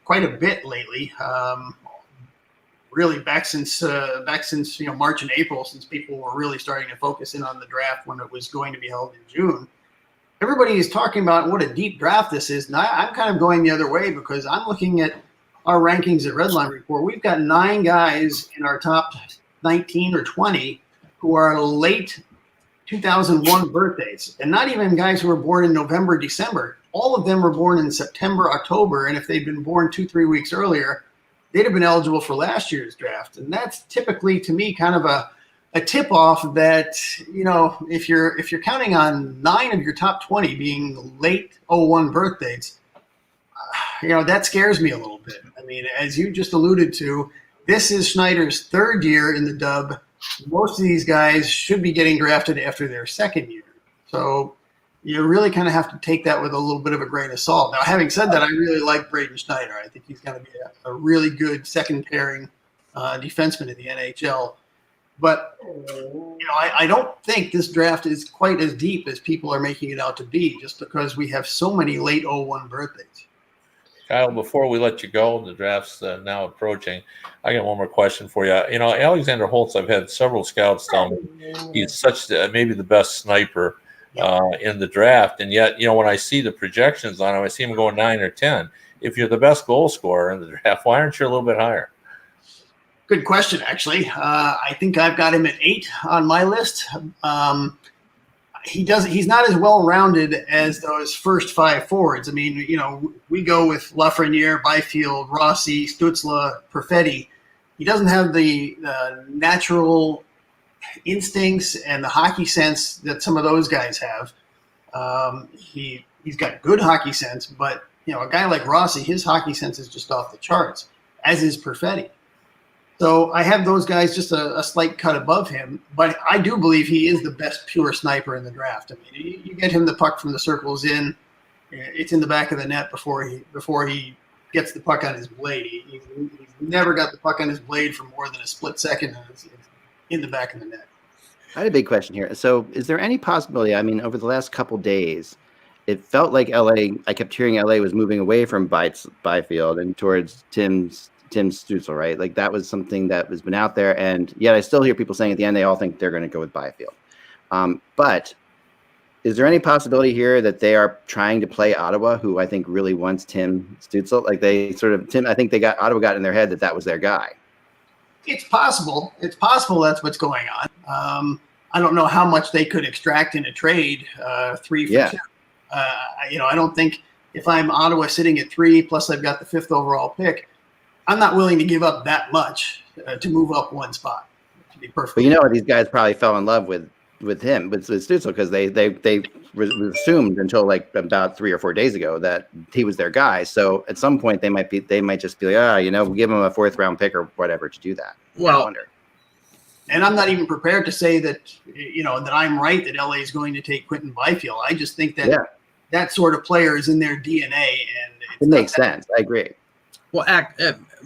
Speaker 7: quite a bit lately. Really back since March and April, since people were really starting to focus in on the draft when it was going to be held in June. Everybody is talking about what a deep draft this is, and I'm kind of going the other way because I'm looking at our rankings at Redline Report. We've got 9 guys in our top 19 or 20 who are late 2001 birthdays, and not even guys who were born in November, December. All of them were born in September, October, and if they'd been born 2-3 weeks earlier, they'd have been eligible for last year's draft. And that's typically, to me, kind of a tip-off that, if you're counting on 9 of your top 20 being late 01 birthdays, that scares me a little bit. I mean, as you just alluded to, this is Schneider's 3rd year in the Dub. Most of these guys should be getting drafted after their 2nd year. So you really kind of have to take that with a little bit of a grain of salt. Now, having said that, I really like Braden Schneider. I think he's going to be a really good second pairing defenseman in the NHL. But, I don't think this draft is quite as deep as people are making it out to be, just because we have so many late 01 birthdays.
Speaker 2: Kyle, before we let you go, the draft's now approaching. I got one more question for you. Alexander Holtz, I've had several scouts tell me he's maybe the best sniper in the draft. And yet, when I see the projections on him, I see him going 9 or 10. If you're the best goal scorer in the draft, why aren't you a little bit higher?
Speaker 7: Good question, actually. I think I've got him at 8 on my list. He's not as well-rounded as those first 5 forwards. I mean, we go with Lafreniere, Byfield, Rossi, Stützle, Perfetti. He doesn't have the natural instincts and the hockey sense that some of those guys have. He's got good hockey sense, but a guy like Rossi, his hockey sense is just off the charts, as is Perfetti. So I have those guys just a slight cut above him, but I do believe he is the best pure sniper in the draft. I mean, you get him the puck from the circles in, it's in the back of the net before he gets the puck on his blade. He's never got the puck on his blade for more than a split second, and it's in the back of the net.
Speaker 4: I had a big question here. So is there any possibility, over the last couple days, it felt like I kept hearing LA was moving away from Byfield and towards Tim Stützle, right? Like that was something that has been out there, and yet I still hear people saying at the end they all think they're going to go with Byfield. But is there any possibility here that they are trying to play Ottawa, who I think really wants Tim Stützle? Like I think Ottawa got in their head that was their guy.
Speaker 7: It's possible. It's possible that's what's going on. I don't know how much they could extract in a trade, 3 for 2. I don't think if I'm Ottawa sitting at 3, plus I've got the 5th overall pick, I'm not willing to give up that much to move up 1 spot. To be perfect.
Speaker 4: But these guys probably fell in love with Stützle because they assumed until like about 3 or 4 days ago that he was their guy. So at some point they might just be like, we'll give him a 4th round pick or whatever to do that.
Speaker 7: Well, I wonder. And I'm not even prepared to say that that I'm right that LA is going to take Quentin Byfield. I just think that that sort of player is in their DNA, and
Speaker 4: it makes sense. I agree.
Speaker 5: Well,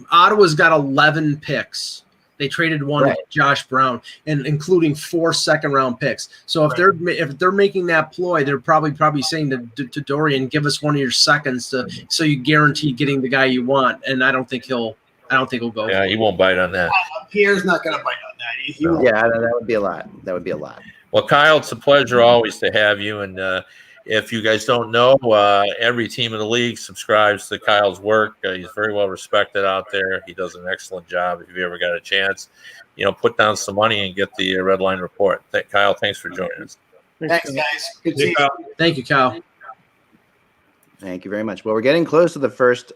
Speaker 5: Ottawa's got 11 picks. They traded one with Josh Brown, and including 4 second-round picks. So if they're making that ploy, they're probably saying to Dorian, give us one of your seconds so you guarantee getting the guy you want. And I don't think he'll go.
Speaker 2: Yeah, he won't bite on that.
Speaker 7: Pierre's not going to bite on that.
Speaker 4: That would be a lot.
Speaker 2: Well, Kyle, it's a pleasure always to have you. And if you guys don't know, every team in the league subscribes to Kyle's work. He's very well respected out there. He does an excellent job. If you ever got a chance, put down some money and get the Red Line Report. Kyle, thanks for joining us.
Speaker 7: Thanks, guys. Good to see you.
Speaker 5: Thank you, Kyle.
Speaker 4: Thank you very much. Well, we're getting close to the first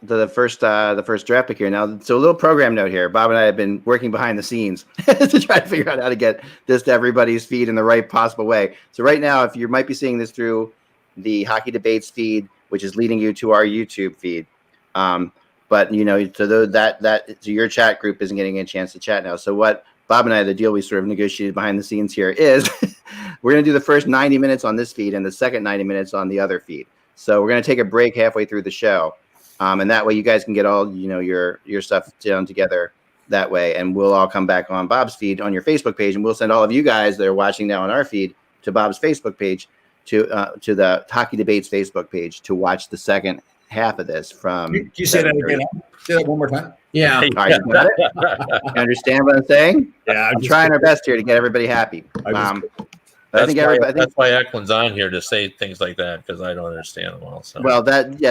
Speaker 4: draft pick here now. So a little program note here. Bob and I have been working behind the scenes to try to figure out how to get this to everybody's feed in the right possible way. So right now, if you might be seeing this through the Hockey Debates feed, which is leading you to our YouTube feed, but so your chat group isn't getting a chance to chat now. So what Bob and I, the deal we sort of negotiated behind the scenes here is we're going to do the first 90 minutes on this feed and the second 90 minutes on the other feed. So we're going to take a break halfway through the show, and that way you guys can get all your stuff down together that way, and we'll all come back on Bob's feed on your Facebook page, and we'll send all of you guys that are watching now on our feed to Bob's Facebook page, to the Hockey Debates Facebook page to watch the second half of this. From
Speaker 3: Can you say that again? Say that one more time.
Speaker 5: Yeah.
Speaker 4: All right, you got it? You understand what I'm saying?
Speaker 3: Yeah,
Speaker 4: I'm trying our best here to get everybody happy.
Speaker 2: That's why Eklund's on here to say things like that, because I don't understand them all. So.
Speaker 4: Well,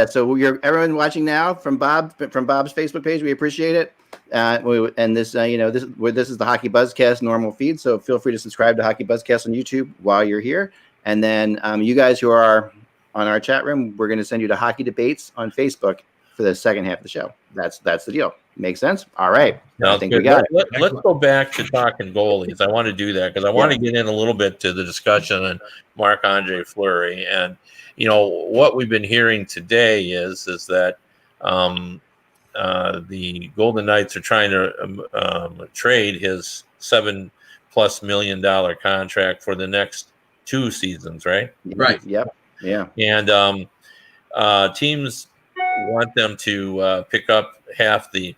Speaker 4: so everyone watching now from Bob's Facebook page, we appreciate it. This is the Hockey Buzzcast normal feed, so feel free to subscribe to Hockey Buzzcast on YouTube while you're here. And then you guys who are on our chat room, we're going to send you to Hockey Debates on Facebook for the second half of the show. That's the deal. Makes sense? All right. I think we got it.
Speaker 2: Let's go back to talking goalies. I want to do that because I want to get in a little bit to the discussion on Marc-Andre Fleury. And, what we've been hearing today is that the Golden Knights are trying to trade his $7+ million contract for the next 2 seasons, right?
Speaker 5: Right.
Speaker 4: Yep. Yeah.
Speaker 2: And teams want them to pick up half the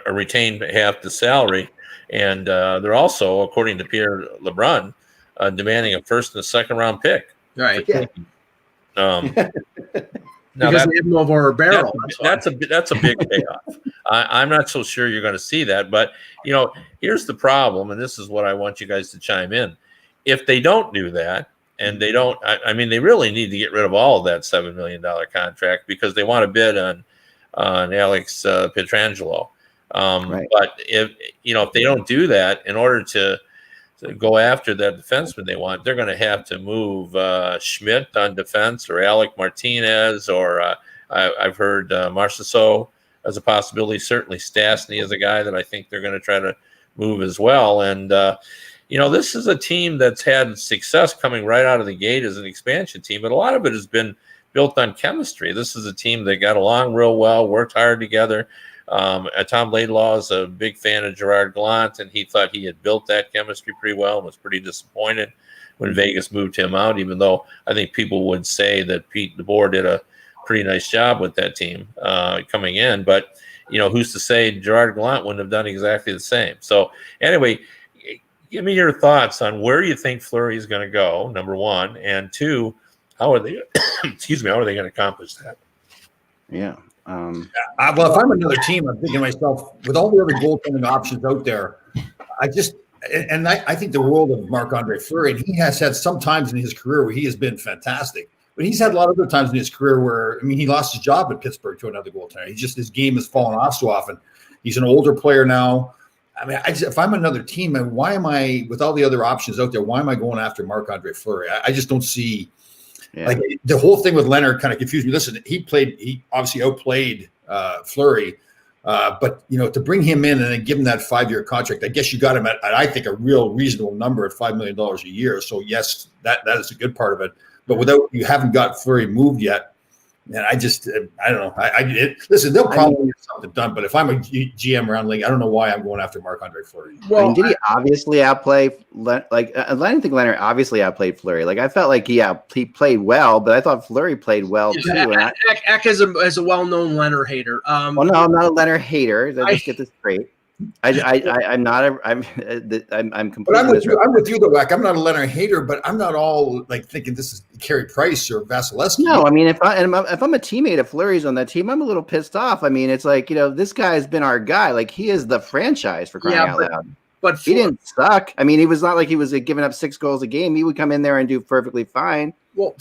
Speaker 2: retain half the salary, and they're also, according to Pierre LeBrun, demanding a first and a second round pick.
Speaker 5: Right.
Speaker 4: Yeah.
Speaker 2: Now
Speaker 5: because they have no more barrel.
Speaker 2: That's a big payoff. I'm not so sure you're going to see that, but here's the problem, and this is what I want you guys to chime in. If they don't do that, and they don't, they really need to get rid of all of that $7 million contract because they want to bid on Alex Pietrangelo.
Speaker 4: Right.
Speaker 2: But if they don't do that, in order to go after that defenseman they want, they're going to have to move Schmidt on defense, or Alec Martinez, or I've heard Marchessault as a possibility. Certainly Stastny is a guy that I think they're going to try to move as well. And this is a team that's had success coming right out of the gate as an expansion team, but a lot of it has been built on chemistry. This is a team that got along real well, worked hard together. Tom Laidlaw is a big fan of Gerard Gallant, and he thought he had built that chemistry pretty well and was pretty disappointed when Vegas moved him out, even though I think people would say that Pete DeBoer did a pretty nice job with that team coming in. But, who's to say Gerard Gallant wouldn't have done exactly the same? So anyway, give me your thoughts on where you think Fleury is going to go, number one, and two, how are they? Excuse me. How are they going to accomplish that?
Speaker 4: Yeah.
Speaker 3: Well, if I'm another team, I'm thinking to myself, with all the other goaltending options out there, I think the world of Marc-Andre Fleury, and he has had some times in his career where he has been fantastic, but he's had a lot of other times in his career where, he lost his job in Pittsburgh to another goaltender. His game has fallen off so often. He's an older player now. If I'm another team, why am I, with all the other options out there, why am I going after Marc-Andre Fleury? I just don't see. Yeah. Like the whole thing with Leonard kind of confused me. Listen, he obviously outplayed Fleury, but to bring him in and then give him that 5-year contract, I guess you got him at I think a real reasonable number at $5 million a year. So yes, that is a good part of it. But you haven't got Fleury moved yet. And I don't know. Listen, they'll probably get something done. But if I'm a GM around league, I don't know why I'm going after Marc-Andre Fleury.
Speaker 4: Well, did he obviously outplay? I didn't think Leonard obviously outplayed Fleury. Like I felt like he played well, but I thought Fleury played well too.
Speaker 5: Eck is a well-known Leonard hater.
Speaker 4: Well, no, I'm not a Leonard hater. Let's get this straight. I'm not. I'm completely.
Speaker 3: But I'm with you though, Wack. I'm not a Leonard hater, but I'm not all like thinking this is Carey Price or Vasilevsky.
Speaker 4: No, if I'm a teammate of Fleury's on that team, I'm a little pissed off. It's like this guy's been our guy. Like he is the franchise for crying out loud.
Speaker 5: But
Speaker 4: he didn't suck. He was not like he was giving up 6 goals a game. He would come in there and do perfectly fine. Well,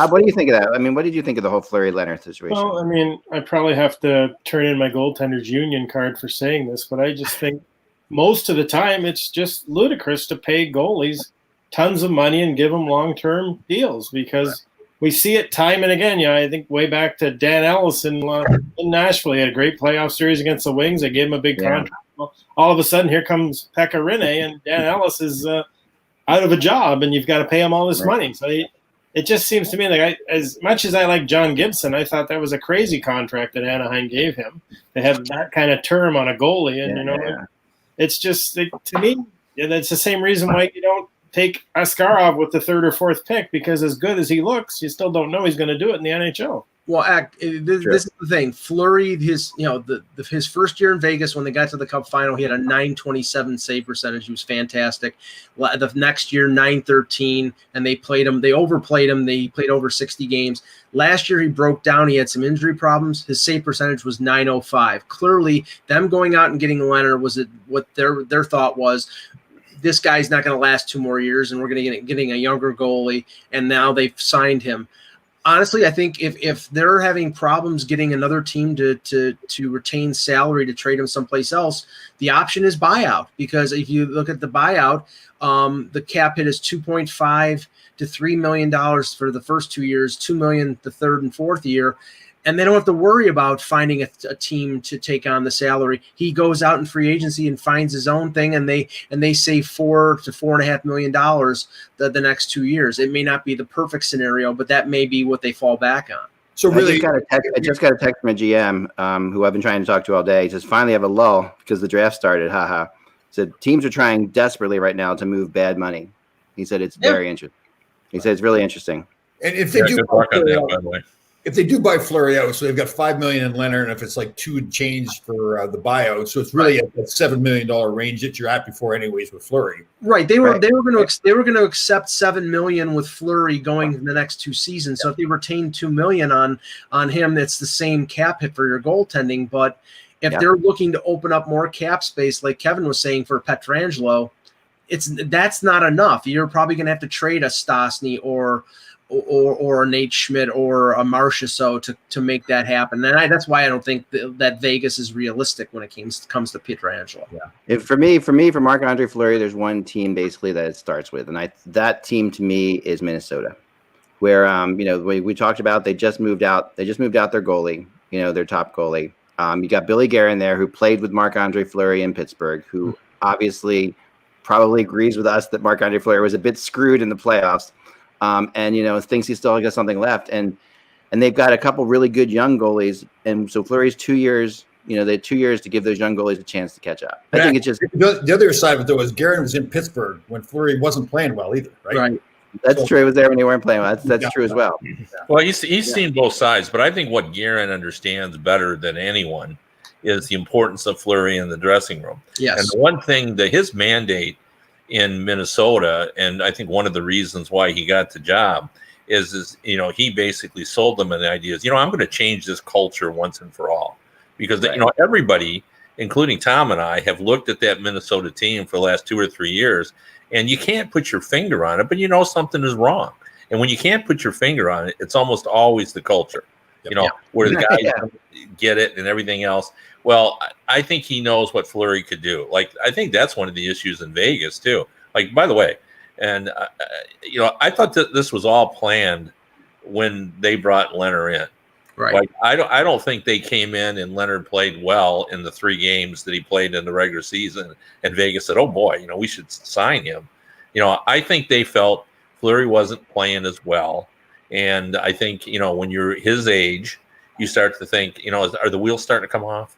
Speaker 4: what do you think of that? What did you think of the whole Fleury Leonard situation?
Speaker 1: Well, I probably have to turn in my goaltender's union card for saying this, but I just think most of the time it's just ludicrous to pay goalies tons of money and give them long-term deals because we see it time and again. I think way back to Dan Ellis in Nashville. He had a great playoff series against the Wings. They gave him a big contract. Well, all of a sudden, here comes Pekka Rinne, and Dan Ellis is out of a job, and you've got to pay him all this money. So it just seems to me like as much as I like John Gibson, I thought that was a crazy contract that Anaheim gave him to have that kind of term on a goalie. And, it's just, to me, that's the same reason why you don't take Askarov with the third or fourth pick, because as good as he looks, you still don't know he's going to do it in the NHL.
Speaker 5: Well, this is the thing. Fleury, his first year in Vegas when they got to the Cup final, he had a .927 save percentage. He was fantastic. The next year, .913, and they played him. They overplayed him. They played over 60 games. Last year, he broke down. He had some injury problems. His save percentage was .905. Clearly, them going out and getting Leonard was what their thought was. This guy's not going to last 2 more years, and we're going to getting a younger goalie. And now they've signed him. Honestly, I think if they're having problems getting another team to retain salary to trade him someplace else, the option is buyout. Because if you look at the buyout, the cap hit is $2.5 to $3 million for the first 2 years, $2 million the third and fourth year, and they don't have to worry about finding a team to take on the salary. He goes out in free agency and finds his own thing, and they save $4 to $4.5 million the next 2 years. It may not be the perfect scenario, but that may be what they fall back on.
Speaker 3: So really,
Speaker 4: I just got a text from a GM who I've been trying to talk to all day. He says, finally have a lull because the draft started. Haha. He said teams are trying desperately right now to move bad money. He said it's very interesting. He said it's really interesting.
Speaker 3: And if they do work on that, by the way. If they do buy Fleury out, so they've got $5 million in Leonard, and if it's like 2 and change for the buyout, so it's really at that $7 million range that you're at before, anyways, with Fleury.
Speaker 5: Right. They were going to accept $7 million with Fleury going in the next 2 seasons. So if they retain $2 million on him, that's the same cap hit for your goaltending. But if they're looking to open up more cap space, like Kevin was saying for Pietrangelo, that's not enough. You're probably going to have to trade a Stastny or a Nate Schmidt or a Marchessault to make that happen. And that's why I don't think that Vegas is realistic when it comes to Pietrangelo.
Speaker 4: Yeah. For me, for Marc-Andre Fleury, there's one team basically that it starts with, and that team to me is Minnesota, where we talked about they just moved out their goalie, their top goalie. You got Billy Guerin there, who played with Marc-Andre Fleury in Pittsburgh, who obviously probably agrees with us that Marc-Andre Fleury was a bit screwed in the playoffs. And thinks he's still got something left, and they've got a couple really good young goalies, and so Fleury's 2 years. They had 2 years to give those young goalies a chance to catch up. I think it's just
Speaker 3: the other side of it though is Guerin was in Pittsburgh when Fleury wasn't playing well either, right?
Speaker 5: Right.
Speaker 4: That's true. He was there when they weren't playing well. That's true as well.
Speaker 2: Well, he's seen both sides, but I think what Guerin understands better than anyone is the importance of Fleury in the dressing room.
Speaker 5: Yes.
Speaker 2: And the one thing that his mandate in Minnesota, and I think one of the reasons why he got the job is he basically sold them an idea is, I'm going to change this culture once and for all, because everybody, including Tom and I, have looked at that Minnesota team for the last 2 or 3 years, and you can't put your finger on it, but something is wrong. And when you can't put your finger on it, it's almost always the culture, where the guys get it and everything else. Well, I think he knows what Fleury could do. Like, I think that's one of the issues in Vegas too. Like, by the way, and I thought that this was all planned when they brought Leonard in.
Speaker 5: Right.
Speaker 2: Like, I don't think they came in and Leonard played well in the 3 games that he played in the regular season, and Vegas said, "Oh boy, we should sign him." I think they felt Fleury wasn't playing as well, and I think when you're his age, you start to think, are the wheels starting to come off?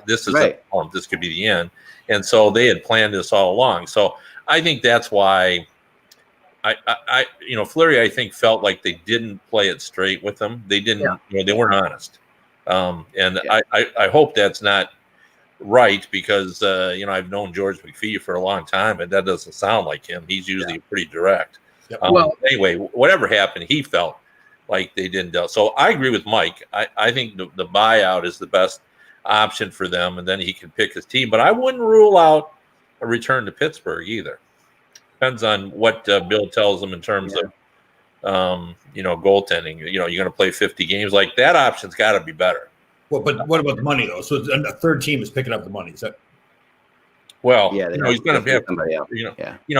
Speaker 2: This is
Speaker 4: right.
Speaker 2: This could be the end. And so they had planned this all along. So I think that's why Fleury, I think, felt like they didn't play it straight with them. They didn't, they weren't honest. I hope that's not right, because, I've known George McPhee for a long time, and that doesn't sound like him. He's usually pretty direct.
Speaker 3: Yep.
Speaker 2: Anyway, whatever happened, he felt like they didn't do. So I agree with Mike. I think the buyout is the best option for them, and then he can pick his team. But I wouldn't rule out a return to Pittsburgh either. Depends on what Bill tells them in terms of, goaltending. You're going to play 50 games. Like, that option's got to be better.
Speaker 3: Well, but what about the money though? So a third team is picking up the money. Is that?
Speaker 2: Well, he's going to have,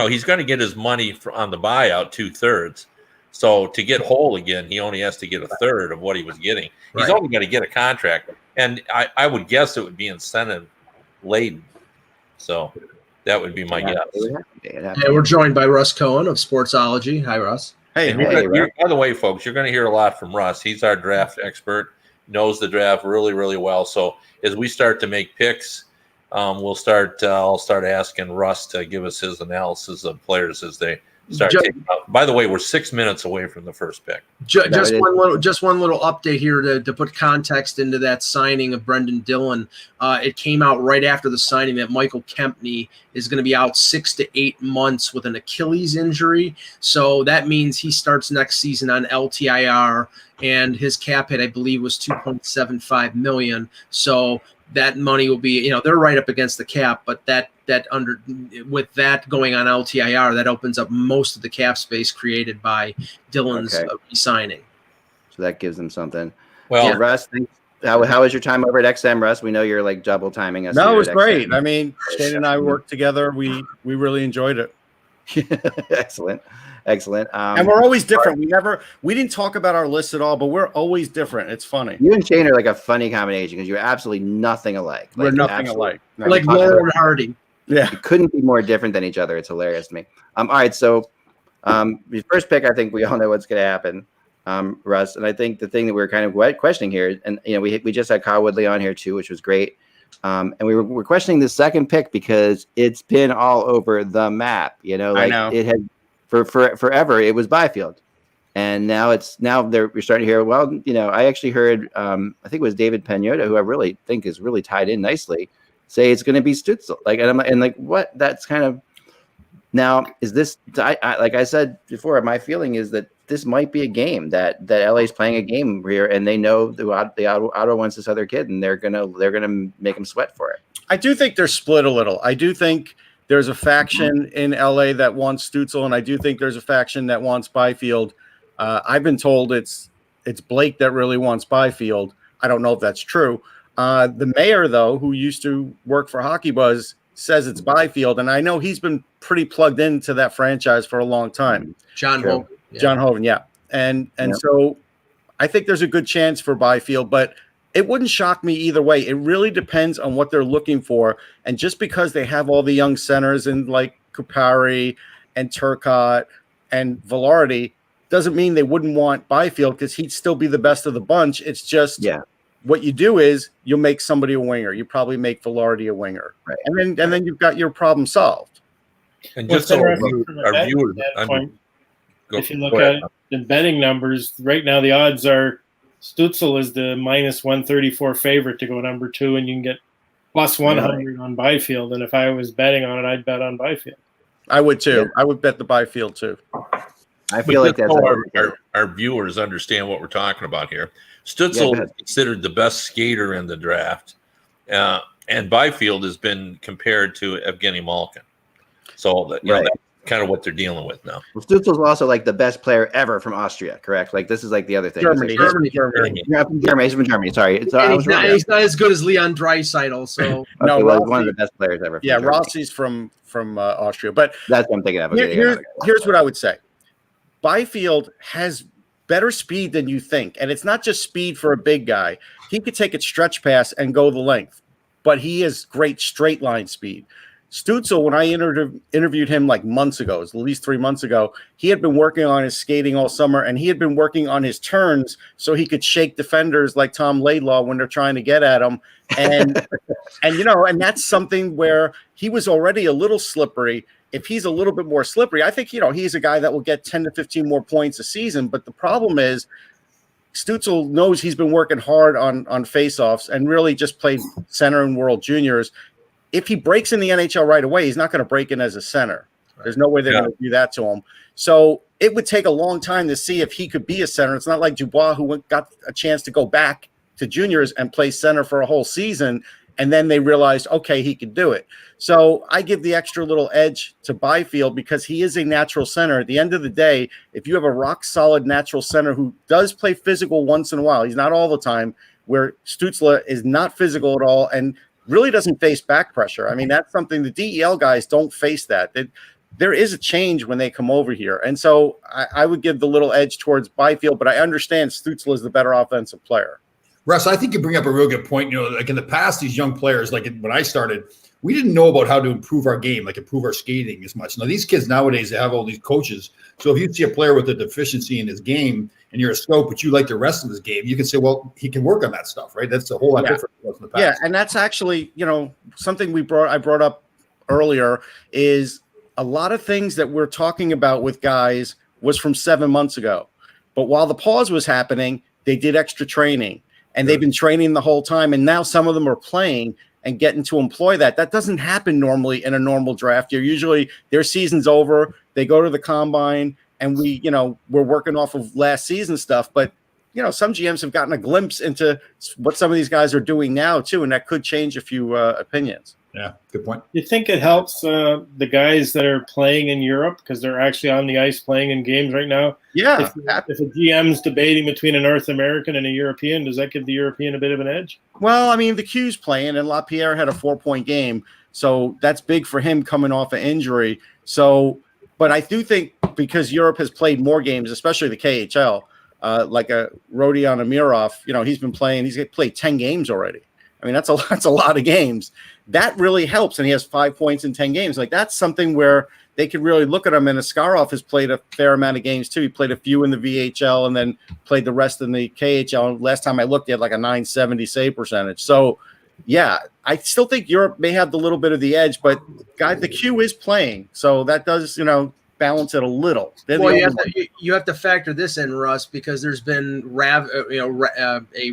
Speaker 2: he's going to get his money on the buyout 2/3. So to get whole again, he only has to get a third of what he was getting. He's only going to get a contract, and I would guess it would be incentive laden. So that would be my guess.
Speaker 5: And we're joined by Russ Cohen of Sportsology. Hi, Russ.
Speaker 2: Hey, by the way, folks, you're going to hear a lot from Russ. He's our draft expert, knows the draft really, really well. So as we start to make picks, I'll start asking Russ to give us his analysis of players as they start taking out. By the way, we're 6 minutes away from the first pick.
Speaker 5: Just one little update here to put context into that signing of Brendan Dillon. It came out right after the signing that Michael Kempney is going to be out 6 to 8 months with an Achilles injury. So that means he starts next season on LTIR, and his cap hit, I believe, was $2.75 million. So that money will be, they're right up against the cap, but with that going on LTIR, that opens up most of the cap space created by Dillon's re-signing.
Speaker 4: So that gives them something.
Speaker 2: Well,
Speaker 4: Russ, how was your time over at XM, Russ? We know you're like double timing us.
Speaker 8: No, it was great. I mean, Shane and I worked together. We really enjoyed it.
Speaker 4: Excellent.
Speaker 8: And we're always different. We didn't talk about our list at all, but we're always different. It's funny.
Speaker 4: You and Shane are like a funny combination because you're absolutely nothing alike.
Speaker 8: We're nothing alike.
Speaker 5: No. Like Laurel and Hardy.
Speaker 8: Yeah.
Speaker 4: You couldn't be more different than each other. It's hilarious to me. All right. So the first pick, I think we all know what's going to happen, Russ. And I think the thing that we're kind of questioning here, and we just had Kyle Woodley on here too, which was great. And we're questioning the second pick because it's been all over the map. I know. It had for forever. It was Byfield, and now we're starting to hear. Well, I actually heard. I think it was David Pagnotta, who I really think is really tied in nicely, say it's going to be Stützle. What? That's kind of now. Is this? Like I said before, my feeling is that this might be a game that LA is playing a game here, and they know the Ottawa wants this other kid, and they're gonna make him sweat for it.
Speaker 8: I do think they're split a little. I do think there's a faction in LA that wants Stützle, and I do think there's a faction that wants Byfield. I've been told it's Blake that really wants Byfield. I don't know if that's true. The mayor, though, who used to work for HockeyBuzz, says it's Byfield, and I know he's been pretty plugged into that franchise for a long time.
Speaker 5: John
Speaker 8: Hoven, yeah. And so I think there's a good chance for Byfield, but it wouldn't shock me either way. It really depends on what they're looking for. And just because they have all the young centers and like Kupari and Turcotte and Velarde doesn't mean they wouldn't want Byfield because he'd still be the best of the bunch. It's just what you do is you'll make somebody a winger. You probably make Velarde a winger. Right. And then you've got your problem solved.
Speaker 2: And just so our viewers,
Speaker 1: if you look at the betting numbers, right now the odds are Stützle is the minus 134 favorite to go number 2, and you can get plus 100 on Byfield. And if I was betting on it, I'd bet on Byfield.
Speaker 8: I would too. Yeah. I would bet the Byfield too.
Speaker 4: I feel like that's
Speaker 2: our viewers understand what we're talking about here. Stützle is considered the best skater in the draft, and Byfield has been compared to Evgeny Malkin. So that's kind of what they're dealing with now.
Speaker 4: Well, Stützle's also like the best player ever from Austria, correct? Like this is like the other thing.
Speaker 8: Germany.
Speaker 4: He's from Germany. Sorry,
Speaker 5: he's not as good as Leon Draisaitl. So
Speaker 4: one of the best players ever.
Speaker 8: Yeah, Rossi's from Austria, but
Speaker 4: that's what I'm thinking of.
Speaker 8: Here's what I would say: Byfield has better speed than you think, and it's not just speed for a big guy. He could take a stretch pass and go the length, but he has great straight line speed. Stützle, when I interviewed him like months ago, at least 3 months ago, he had been working on his skating all summer, and he had been working on his turns so he could shake defenders like Tom Laidlaw when they're trying to get at him. And and that's something where he was already a little slippery. If he's a little bit more slippery, I think he's a guy that will get 10 to 15 more points a season. But the problem is Stützle knows he's been working hard on faceoffs and really just played center in World Juniors. If he breaks in the NHL right away, he's not going to break in as a center. There's no way they're going to do that to him. So it would take a long time to see if he could be a center. It's not like Dubois, who got a chance to go back to juniors and play center for a whole season, and then they realized, okay, he could do it. So I give the extra little edge to Byfield because he is a natural center. At the end of the day, if you have a rock-solid natural center who does play physical once in a while, he's not all the time, where Stützle is not physical at all and really doesn't face back pressure. I mean, that's something the DEL guys don't face that. there is a change when they come over here. And so I would give the little edge towards Byfield, but I understand Stützle is the better offensive player.
Speaker 3: Russ, I think you bring up a real good point. Like in the past, these young players, like when I started, we didn't know about how to improve our game, like improve our skating as much. Now, these kids nowadays, they have all these coaches. So if you see a player with a deficiency in his game and you're a scout, but you like the rest of his game, you can say, well, he can work on that stuff, right? That's a whole lot different than in the past.
Speaker 8: Yeah, and that's actually, something I brought up earlier is a lot of things that we're talking about with guys was from 7 months ago. But while the pause was happening, they did extra training. And they've been training the whole time, and now some of them are playing and getting to employ that. That doesn't happen normally in a normal draft year. Usually their season's over, they go to the combine, and we're working off of last season stuff. But, some GMs have gotten a glimpse into what some of these guys are doing now, too, and that could change a few opinions.
Speaker 3: Yeah, good point.
Speaker 1: You think it helps the guys that are playing in Europe because they're actually on the ice playing in games right now?
Speaker 8: Yeah.
Speaker 1: If a GM's debating between a North American and a European, does that give the European a bit of an edge?
Speaker 8: Well, I mean, the Q's playing, and LaPierre had a 4-point game, so that's big for him coming off an injury. So, but I do think because Europe has played more games, especially the KHL, like a Rodion Amirov, he's played 10 games already. I mean, that's a lot of games. That really helps, and he has 5 points in 10 games. Like, that's something where they could really look at him. And Askarov has played a fair amount of games too. He played a few in the VHL and then played the rest in the KHL. Last time I looked, he had like a 970 save percentage. So, yeah, I still think Europe may have the little bit of the edge, but the Q is playing, so that does balance it a little.
Speaker 5: Well, you have to factor this in, Russ, because there's been a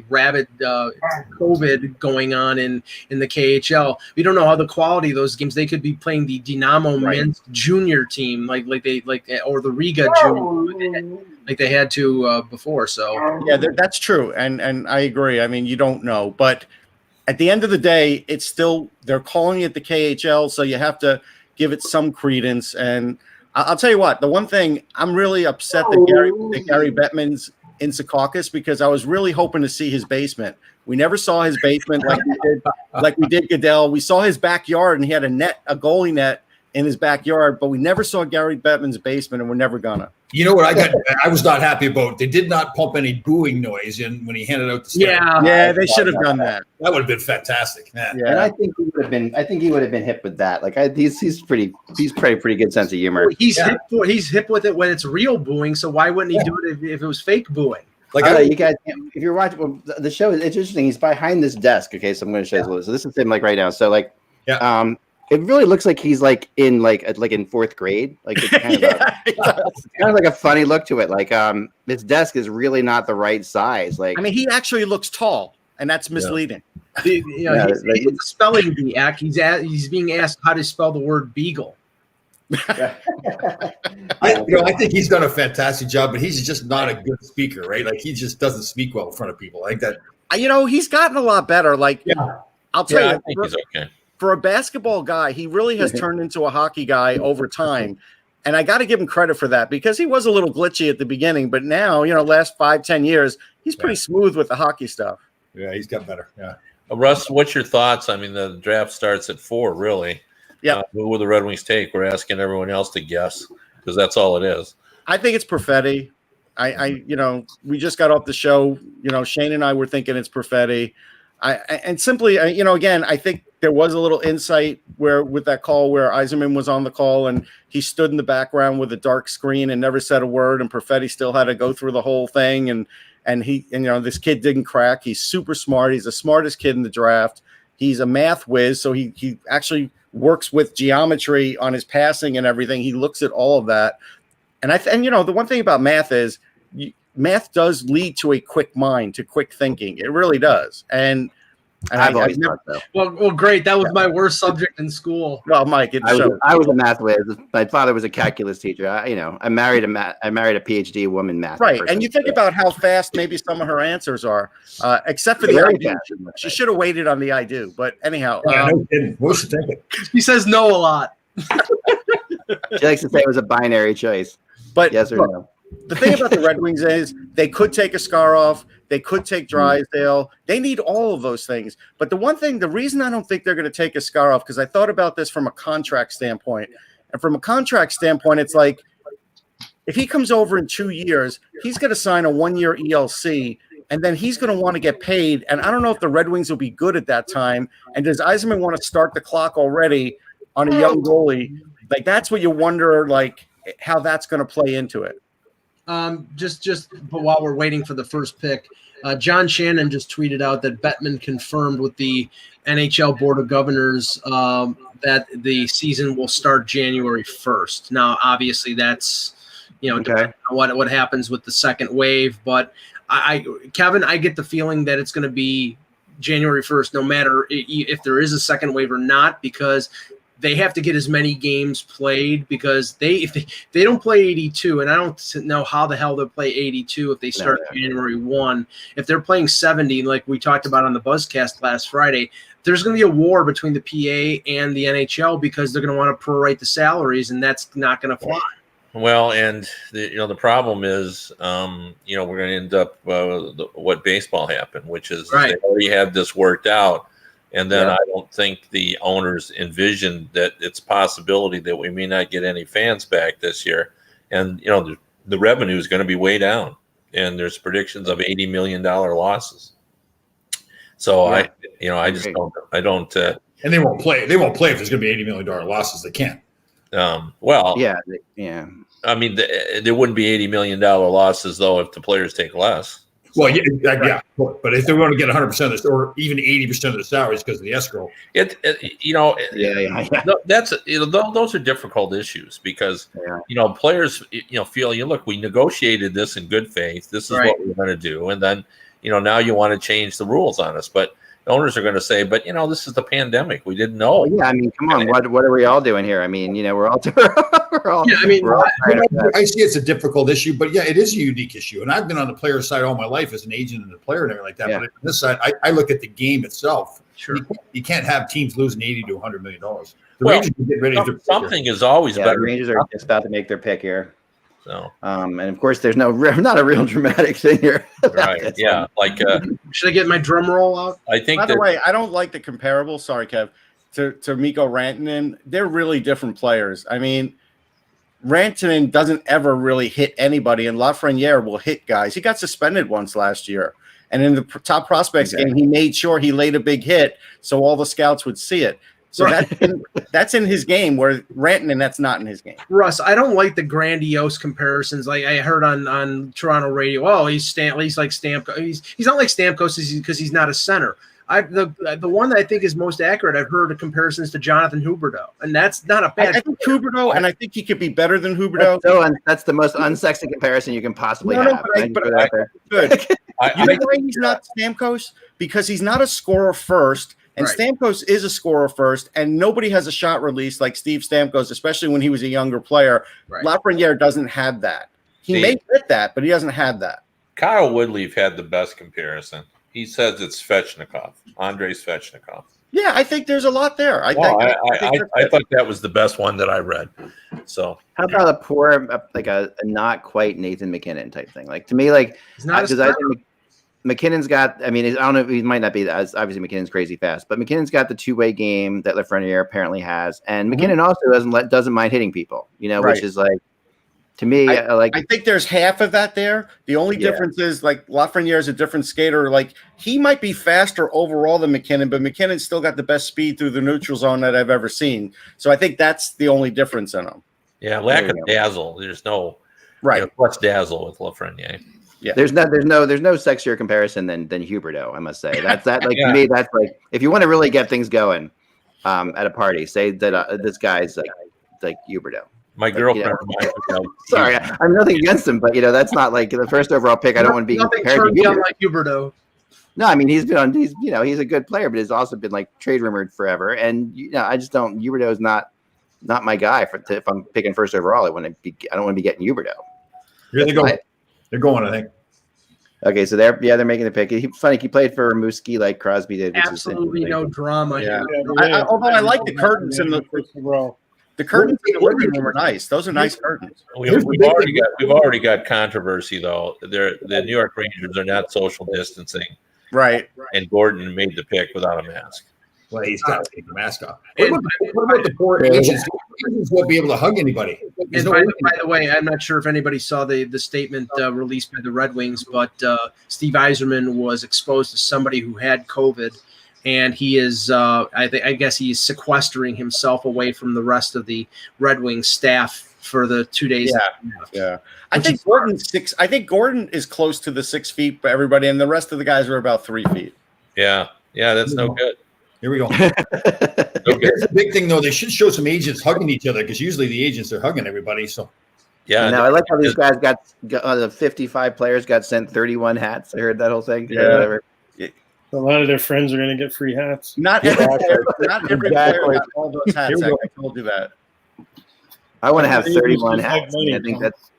Speaker 5: rabid COVID going on in the KHL. We don't know how the quality of those games. They could be playing the Dynamo Minsk junior team, or the Riga junior, like they had to before. So
Speaker 8: yeah, that's true, and I agree. I mean, you don't know, but at the end of the day, it's still they're calling it the KHL, so you have to give it some credence. And I'll tell you what, the one thing I'm really upset that Gary Bettman's in Secaucus, because I was really hoping to see his basement. We never saw his basement like we did Goodell. We saw his backyard, and he had a goalie net in his backyard, but we never saw Gary Bettman's basement, and we're never gonna.
Speaker 3: You know what I was not happy about? They did not pump any booing noise in when he handed out the stick.
Speaker 8: Yeah, they should have done that.
Speaker 3: That would have been fantastic. Yeah.
Speaker 4: And I think he would have been hip with that. Like he's pretty good sense of humor.
Speaker 5: He's hip with it when it's real booing. So why wouldn't he do it if it was fake booing?
Speaker 4: Like you guys, if you're watching the show, it's interesting. He's behind this desk. Okay, so I'm going to show you. So this is him like right now. So it really looks like he's like in fourth grade. Like it's kind of it's kind of like a funny look to it. Like his desk is really not the right size. Like,
Speaker 8: I mean, he actually looks tall, and that's misleading.
Speaker 5: He's a spelling bee act. He's being asked how to spell the word beagle.
Speaker 3: I think he's done a fantastic job, but he's just not a good speaker, right? Like he just doesn't speak well in front of people like that.
Speaker 8: He's gotten a lot better. Like, I'll tell you,
Speaker 2: I think he's okay.
Speaker 8: For a basketball guy, he really has turned into a hockey guy over time. And I got to give him credit for that, because he was a little glitchy at the beginning, but now, last 5-10 years, he's pretty smooth with the hockey stuff.
Speaker 3: Yeah, he's got better. Yeah.
Speaker 2: Russ, what's your thoughts? I mean, the draft starts at 4, really.
Speaker 8: Yeah.
Speaker 2: Who will the Red Wings take? We're asking everyone else to guess, because that's all it is.
Speaker 8: I think it's Perfetti. We just got off the show. Shane and I were thinking it's Perfetti. And simply, again, I think there was a little insight with that call where Yzerman was on the call and he stood in the background with a dark screen and never said a word, and Perfetti still had to go through the whole thing. And this kid didn't crack. He's super smart. He's the smartest kid in the draft. He's a math whiz, so he actually works with geometry on his passing and everything. He looks at all of that. And the one thing about math is math does lead to a quick mind, to quick thinking. It really does. And
Speaker 4: I've always thought so.
Speaker 5: Well, great. That was my worst subject in school.
Speaker 8: Well, Mike,
Speaker 4: I was a math whiz. My father was a calculus teacher. I married a PhD woman math.
Speaker 8: Right, person, and you think about how fast maybe some of her answers are, except for the I do. She should have waited on the I do. But anyhow,
Speaker 3: no kidding. What should take it?
Speaker 5: He says no a lot.
Speaker 4: She likes to say it was a binary choice.
Speaker 8: But
Speaker 4: yes or no.
Speaker 8: The thing about the Red Wings is they could take Askarov, they could take Drysdale. They need all of those things. But the reason I don't think they're going to take Askarov, because I thought about this from a contract standpoint, And from a contract standpoint, it's like if he comes over in 2 years, he's going to sign a 1-year ELC, and then he's going to want to get paid. And I don't know if the Red Wings will be good at that time. And does Yzerman want to start the clock already on a young goalie? Like, that's what you wonder, like, how that's going to play into it.
Speaker 5: But while we're waiting for the first pick, John Shannon just tweeted out that Bettman confirmed with the NHL Board of Governors that the season will start January 1st. Now, obviously, that's depending on what happens with the second wave. But Kevin, I get the feeling that it's going to be January 1st, no matter if there is a second wave or not, because they have to get as many games played, because if they don't play 82, and I don't know how the hell they'll play 82 if they start January 1. If they're playing 70, like we talked about on the Buzzcast last Friday, there's going to be a war between the PA and the NHL because they're going to want to prorate the salaries, and that's not going to fly.
Speaker 2: Well, and the problem is, we're going to end up what baseball happened, which is they already had this worked out. And then I don't think the owners envisioned that it's a possibility that we may not get any fans back this year. And, the revenue is going to be way down. And there's predictions of $80 million losses. So I don't.
Speaker 3: And they won't play. They won't play if there's going to be $80 million losses. They can't.
Speaker 2: I mean, there wouldn't be $80 million losses, though, if the players take less.
Speaker 3: Well, yeah, but if they want to get 100% of this, or even 80% of the salaries because of the escrow,
Speaker 2: that's those are difficult issues because players feel look, we negotiated this in good faith. This is what we're going to do, and then now you want to change the rules on us, but the owners are going to say, but this is the pandemic. We didn't know.
Speaker 4: Yeah, I mean, come on, what are we all doing here? I mean, we're all.
Speaker 3: I see it's a difficult issue, but it is a unique issue. And I've been on the player side all my life as an agent and a player and everything like that. Yeah. But on this side, I look at the game itself.
Speaker 5: Sure,
Speaker 3: you can't have teams losing $80 to $100 million. The Rangers get ready to
Speaker 2: something is always better.
Speaker 4: The Rangers are just about to make their pick here.
Speaker 2: So,
Speaker 4: and of course, there's not a real dramatic thing here.
Speaker 2: Right? Yeah, like
Speaker 5: should I get my drum roll out?
Speaker 8: I think. By the way, I don't like the comparable. Sorry, Kev. To Mikko Rantanen, they're really different players. I mean, Rantanen doesn't ever really hit anybody, and Lafreniere will hit guys. He got suspended once last year, and in the top prospects game, he made sure he laid a big hit so all the scouts would see it. So that's in his game, where Rantanen, that's not in his game.
Speaker 5: Russ, I don't like the grandiose comparisons. Like I heard on Toronto radio, he's like Stamkos. He's not like Stamkos because he's not a center. The one that I think is most accurate, I've heard comparisons to Jonathan Huberdeau, and that's not a bad.
Speaker 8: I think Huberdeau, and I think he could be better than Huberdeau.
Speaker 4: That's the most unsexy comparison you can possibly have.
Speaker 8: Good. You know why he's not Stamkos? Because he's not a scorer first. And Stamkos is a scorer first, and nobody has a shot release like Steve Stamkos, especially when he was a younger player. Lafreniere doesn't have that. He may fit that, but he doesn't have that.
Speaker 2: Kyle Woodleaf had the best comparison. He says it's Svechnikov, Andrei Svechnikov.
Speaker 8: Yeah, I think there's a lot there. I
Speaker 2: thought that was the best one that I read. So
Speaker 4: how about a poor, like a not quite Nathan McKinnon type thing? Like to me, like because I think McKinnon's got. I mean, I don't know if he might not be as obviously McKinnon's crazy fast, but McKinnon's got the two-way game that Lafreniere apparently has, and McKinnon also doesn't mind hitting people. Which is like. To me, I
Speaker 8: think there's half of that there. The only difference is like Lafreniere is a different skater. Like he might be faster overall than McKinnon, but McKinnon's still got the best speed through the neutral zone that I've ever seen. So I think that's the only difference in them.
Speaker 2: Yeah, lack of dazzle. There's no less dazzle with Lafreniere.
Speaker 4: Yeah, there's no sexier comparison than Huberdeau. I must say that's to me. That's like if you want to really get things going at a party, say that this guy's like Huberdeau.
Speaker 2: My girlfriend.
Speaker 4: Sorry, I'm nothing against him, but that's not like the first overall pick. I don't want to be compared to
Speaker 5: like Huberdeau.
Speaker 4: No, I mean he's he's a good player, but he's also been like trade rumored forever. And I just don't. Huberdeau is not my guy if I'm picking first overall. I don't want to be getting Huberdeau.
Speaker 3: Here they go. They're going, I think.
Speaker 4: Okay, so they're making the pick. He played for Rimouski like Crosby did. Which
Speaker 5: absolutely no drama.
Speaker 8: Yeah. Although I like the curtains in the row. The curtains in the living room are nice. Those are nice curtains.
Speaker 2: We've already got controversy though. The New York Rangers are not social distancing.
Speaker 8: Right.
Speaker 2: And Gordon made the pick without a mask.
Speaker 3: Well, he's got to take the mask off.
Speaker 5: And-
Speaker 3: What about the poor agents? Agents won't be able to hug anybody.
Speaker 5: And by the way, I'm not sure if anybody saw the statement released by the Red Wings, but Steve Yzerman was exposed to somebody who had COVID, and he is, I guess he's sequestering himself away from the rest of the Red Wings staff for the 2 days.
Speaker 8: Yeah. I think Gordon's 6. I think Gordon is close to the 6 feet for everybody, and the rest of the guys are about 3 feet.
Speaker 2: Yeah, that's no good.
Speaker 3: Here we go. It's a big thing, though. They should show some agents hugging each other because usually the agents are hugging everybody. So,
Speaker 2: yeah.
Speaker 4: Now I like how these guys got the 55 players got sent 31 hats. I heard that whole thing.
Speaker 8: Yeah.
Speaker 1: A lot of their friends are going to get free hats.
Speaker 8: Not every player got all those hats. I told you that.
Speaker 4: I want to have 31 hats. I think that's.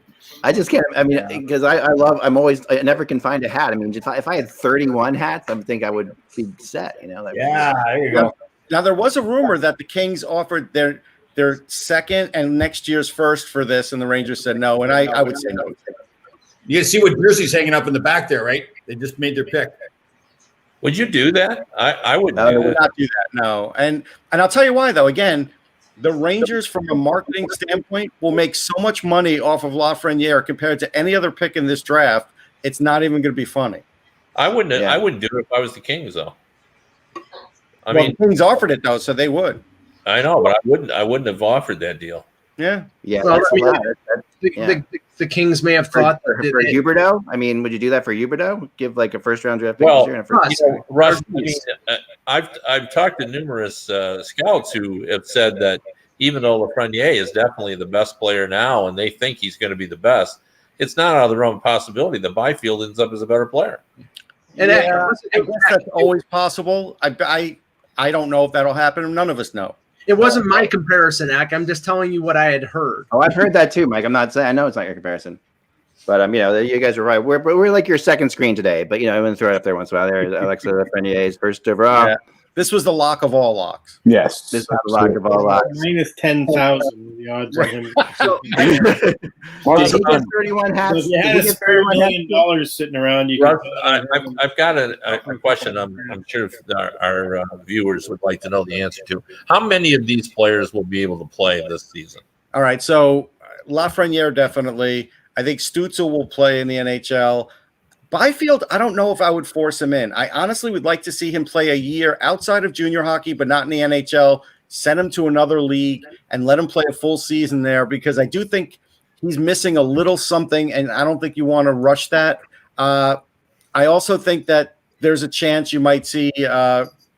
Speaker 4: I just can't. I mean, because I never can find a hat. I mean, if I had 31 hats, I think I would be set.
Speaker 3: there you go.
Speaker 8: Now there was a rumor that the Kings offered their second and next year's first for this, and the Rangers said no. And I would say no.
Speaker 3: You can see what jersey's hanging up in the back there, right? They just made their pick.
Speaker 2: Would you do that? I would
Speaker 8: I would not do that. No. And I'll tell you why, though. Again, the Rangers, from a marketing standpoint, will make so much money off of Lafreniere compared to any other pick in this draft. It's not even going to be funny.
Speaker 2: I wouldn't do it if I was the Kings, though. I
Speaker 8: Well,
Speaker 2: mean,
Speaker 8: the Kings offered it though, so they would.
Speaker 2: I know, but I wouldn't have offered that deal.
Speaker 8: Yeah.
Speaker 5: Well,
Speaker 4: That's
Speaker 5: I mean,
Speaker 4: a lot.
Speaker 5: the Kings may have thought
Speaker 4: for Huberdeau. I mean, would you do that for Huberdeau? Give like a first round draft pick
Speaker 2: Well,
Speaker 4: this year and a first
Speaker 2: Russ, I mean, I've talked to numerous scouts who have said that even though Lafreniere is definitely the best player now, and they think he's going to be the best, it's not out of the realm of possibility that Byfield ends up as a better player.
Speaker 8: And I guess that's always possible. I don't know if that'll happen. None of us know.
Speaker 5: It wasn't my comparison, Ak. I'm just telling you what I had heard.
Speaker 4: Oh, I've heard that too, Mike. I'm not saying I know it's not your comparison, but you guys are right. We're like your second screen today, but I'm going to throw it up there once in a while. There's Alexa Lafreniere's first overall.
Speaker 8: Yeah. This was the lock of all locks.
Speaker 6: Yes.
Speaker 4: This was the lock of all locks.
Speaker 1: Minus 10,000 the odds of him.
Speaker 5: So,
Speaker 4: He gets 31 hats.
Speaker 1: So if you had a spare $1 million sitting around, you
Speaker 2: Russ,
Speaker 1: could.
Speaker 2: I've got a question. I'm sure our viewers would like to know the answer to. How many of these players will be able to play this season?
Speaker 8: All right. So Lafreniere definitely. I think Stützle will play in the NHL. Byfield, I don't know if I would force him in. I honestly would like to see him play a year outside of junior hockey, but not in the NHL. Send him to another league and let him play a full season there, because I do think he's missing a little something, and I don't think you want to rush that. I also think that there's a chance you might see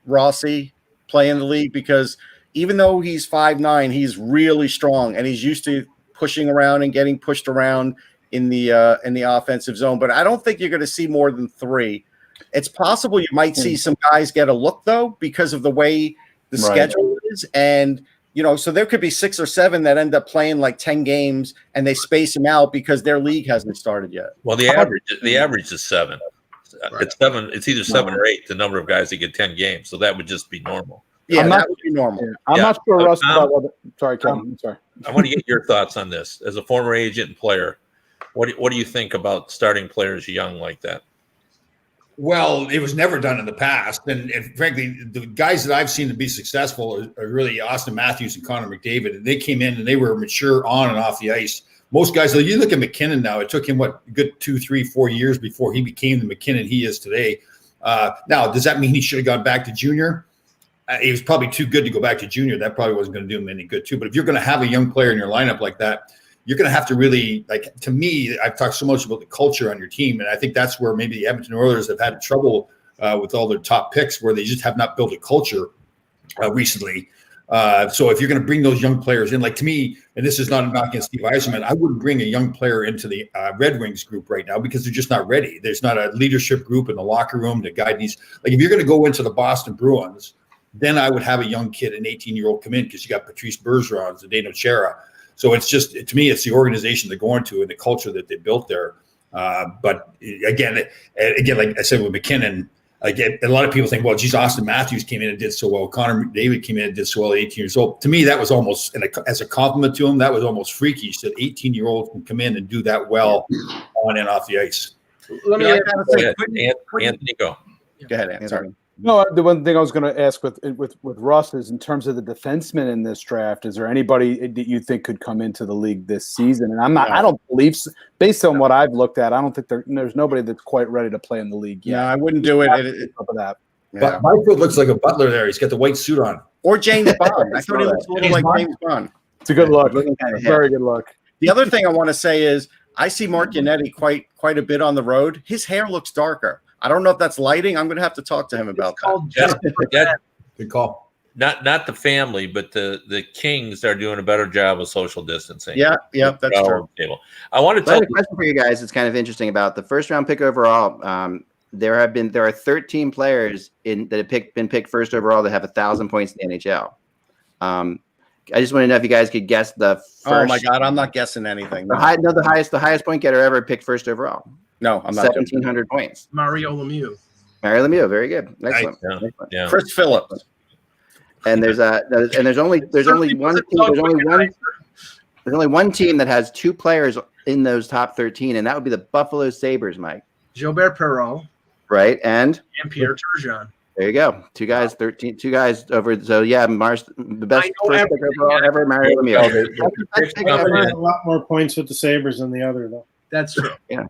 Speaker 8: Rossi play in the league, because even though he's 5'9", he's really strong, and he's used to pushing around and getting pushed around in the offensive zone. But I don't think you're going to see more than 3. It's possible you might see some guys get a look, though, because of the way the schedule is. And, so there could be 6 or 7 that end up playing like 10 games, and they space them out because their league hasn't started yet.
Speaker 2: Well, the average is 7.
Speaker 3: Right.
Speaker 2: It's 7. It's either 7 or 8, the number of guys that get 10 games. So that would just be normal.
Speaker 8: Yeah, that would be normal.
Speaker 6: I'm not sure, Russ. Sorry, Kevin. I'm sorry.
Speaker 2: I want to get your thoughts on this as a former agent and player. What do you think about starting players young like that?
Speaker 3: Well, it was never done in the past. And frankly, the guys that I've seen to be successful are really Austin Matthews and Connor McDavid. And they came in and they were mature on and off the ice. Most guys, you look at McKinnon now, it took him, a good 2, 3, 4 years before he became the McKinnon he is today. Now, does that mean he should have gone back to junior? He was probably too good to go back to junior. That probably wasn't going to do him any good too. But if you're going to have a young player in your lineup like that, you're going to have to really, to me, I've talked so much about the culture on your team. And I think that's where maybe the Edmonton Oilers have had trouble with all their top picks, where they just have not built a culture recently. So if you're going to bring those young players in, to me, and this is not a knock against Steve Yzerman, I wouldn't bring a young player into the Red Wings group right now, because they're just not ready. There's not a leadership group in the locker room to guide these. If you're going to go into the Boston Bruins, then I would have a young kid, an 18-year-old, come in, because you got Patrice Bergeron, Zdeno Chara. So it's just, to me, it's the organization they're going to and the culture that they built there. But again, like I said with McKinnon, again, a lot of people think, well, geez, Austin Matthews came in and did so well. Connor McDavid came in and did so well at 18 years old. To me, that was almost, as a compliment to him, that was almost freakish that 18-year-olds can come in and do that well on and off the ice.
Speaker 5: Let me
Speaker 2: Anthony, go.
Speaker 8: Go ahead, Ann. Sorry.
Speaker 9: No, the one thing I was going to ask with Russ is in terms of the defensemen in this draft, is there anybody that you think could come into the league this season? And I don't believe, based on what I've looked at, I don't think there's nobody that's quite ready to play in the league yet.
Speaker 8: No, I wouldn't do it.
Speaker 9: Top of that.
Speaker 3: But Byfield looks like a butler there. He's got the white suit on.
Speaker 8: Or James Bond. I thought he looked a little like James Bond.
Speaker 9: It's a good look. Very good look.
Speaker 8: The other thing I want to say is I see Mark Yannetti quite a bit on the road. His hair looks darker. I don't know if that's lighting. I'm going to have to talk to him about that.
Speaker 3: Good call.
Speaker 2: Not the family, but the Kings are doing a better job of social distancing.
Speaker 8: Yeah, that's true.
Speaker 2: I want to tell
Speaker 4: you a question for you guys. It's kind of interesting about the first round pick overall. There are 13 players that have been picked first overall that have 1,000 points in the NHL. I just want to know if you guys could guess the first.
Speaker 8: Oh my God, I'm not guessing anything.
Speaker 4: The highest point getter ever picked first overall.
Speaker 8: No, I'm not.
Speaker 4: 1,700 points.
Speaker 5: Mario Lemieux.
Speaker 4: Very good. Excellent.
Speaker 2: Yeah.
Speaker 8: Chris Phillips.
Speaker 4: And there's only one team that has 2 players in those top 13, and that would be the Buffalo Sabres, Mike.
Speaker 5: Gilbert Perreault.
Speaker 4: Right, and
Speaker 5: Pierre Turgeon.
Speaker 4: There you go. 2 guys, 13. 2 guys over. So yeah, the best first pick overall ever, Mario Lemieux.
Speaker 1: A lot more points with the Sabres than the other, though.
Speaker 5: That's true.
Speaker 4: Yeah.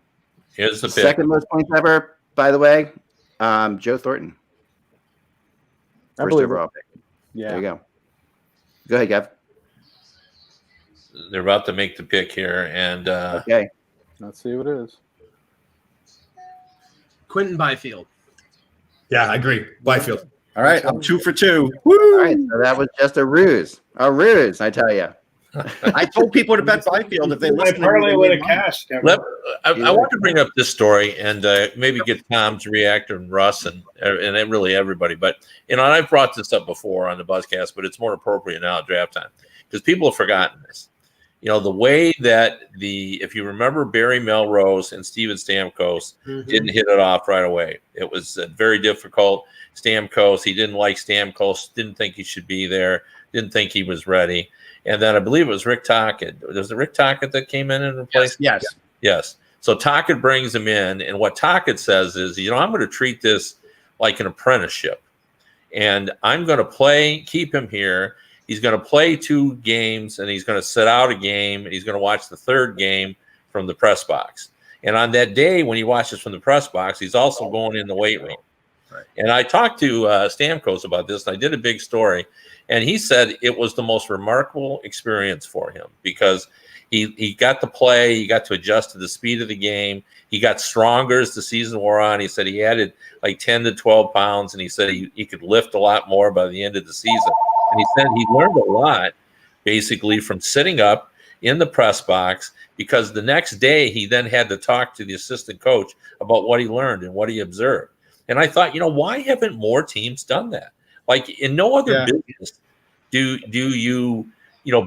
Speaker 2: Here's the pick.
Speaker 4: Second most points ever, by the way, Joe Thornton. First overall pick.
Speaker 9: Yeah.
Speaker 4: There you go. Go ahead, Gav.
Speaker 2: They're about to make the pick here, and
Speaker 4: okay.
Speaker 9: Let's see what it is.
Speaker 5: Quentin Byfield.
Speaker 3: Yeah, I agree. Byfield.
Speaker 8: All right, I'm 2 for 2.
Speaker 4: Woo! All right, so that was just a ruse. A ruse, I tell you.
Speaker 8: I told people to bet Byfield if they listen.
Speaker 1: Parlay with a cash.
Speaker 2: I want to bring up this story and maybe get Tom's reactor and Russ and really everybody. But and I've brought this up before on the Buzzcast, but it's more appropriate now at draft time because people have forgotten this. The way that if you remember, Barry Melrose and Steven Stamkos didn't hit it off right away. It was very difficult. Stamkos, he didn't like Stamkos, didn't think he should be there, didn't think he was ready. And then I believe it was Rick Tocchet. Was it Rick Tocchet that came in and replaced? Yes. So Tocchet brings him in, and what Tocchet says is, I'm going to treat this like an apprenticeship, and I'm going to keep him here. He's going to play 2 games, and he's going to sit out a game, and he's going to watch the 3rd game from the press box. And on that day when he watches from the press box, he's also going in the weight room. Right. And I talked to Stamkos about this, and I did a big story. And he said it was the most remarkable experience for him because he got to play, he got to adjust to the speed of the game. He got stronger as the season wore on. He said he added like 10 to 12 pounds, and he said he could lift a lot more by the end of the season. And he said he learned a lot basically from sitting up in the press box because the next day he then had to talk to the assistant coach about what he learned and what he observed. And I thought, why haven't more teams done that? Like in no other business do you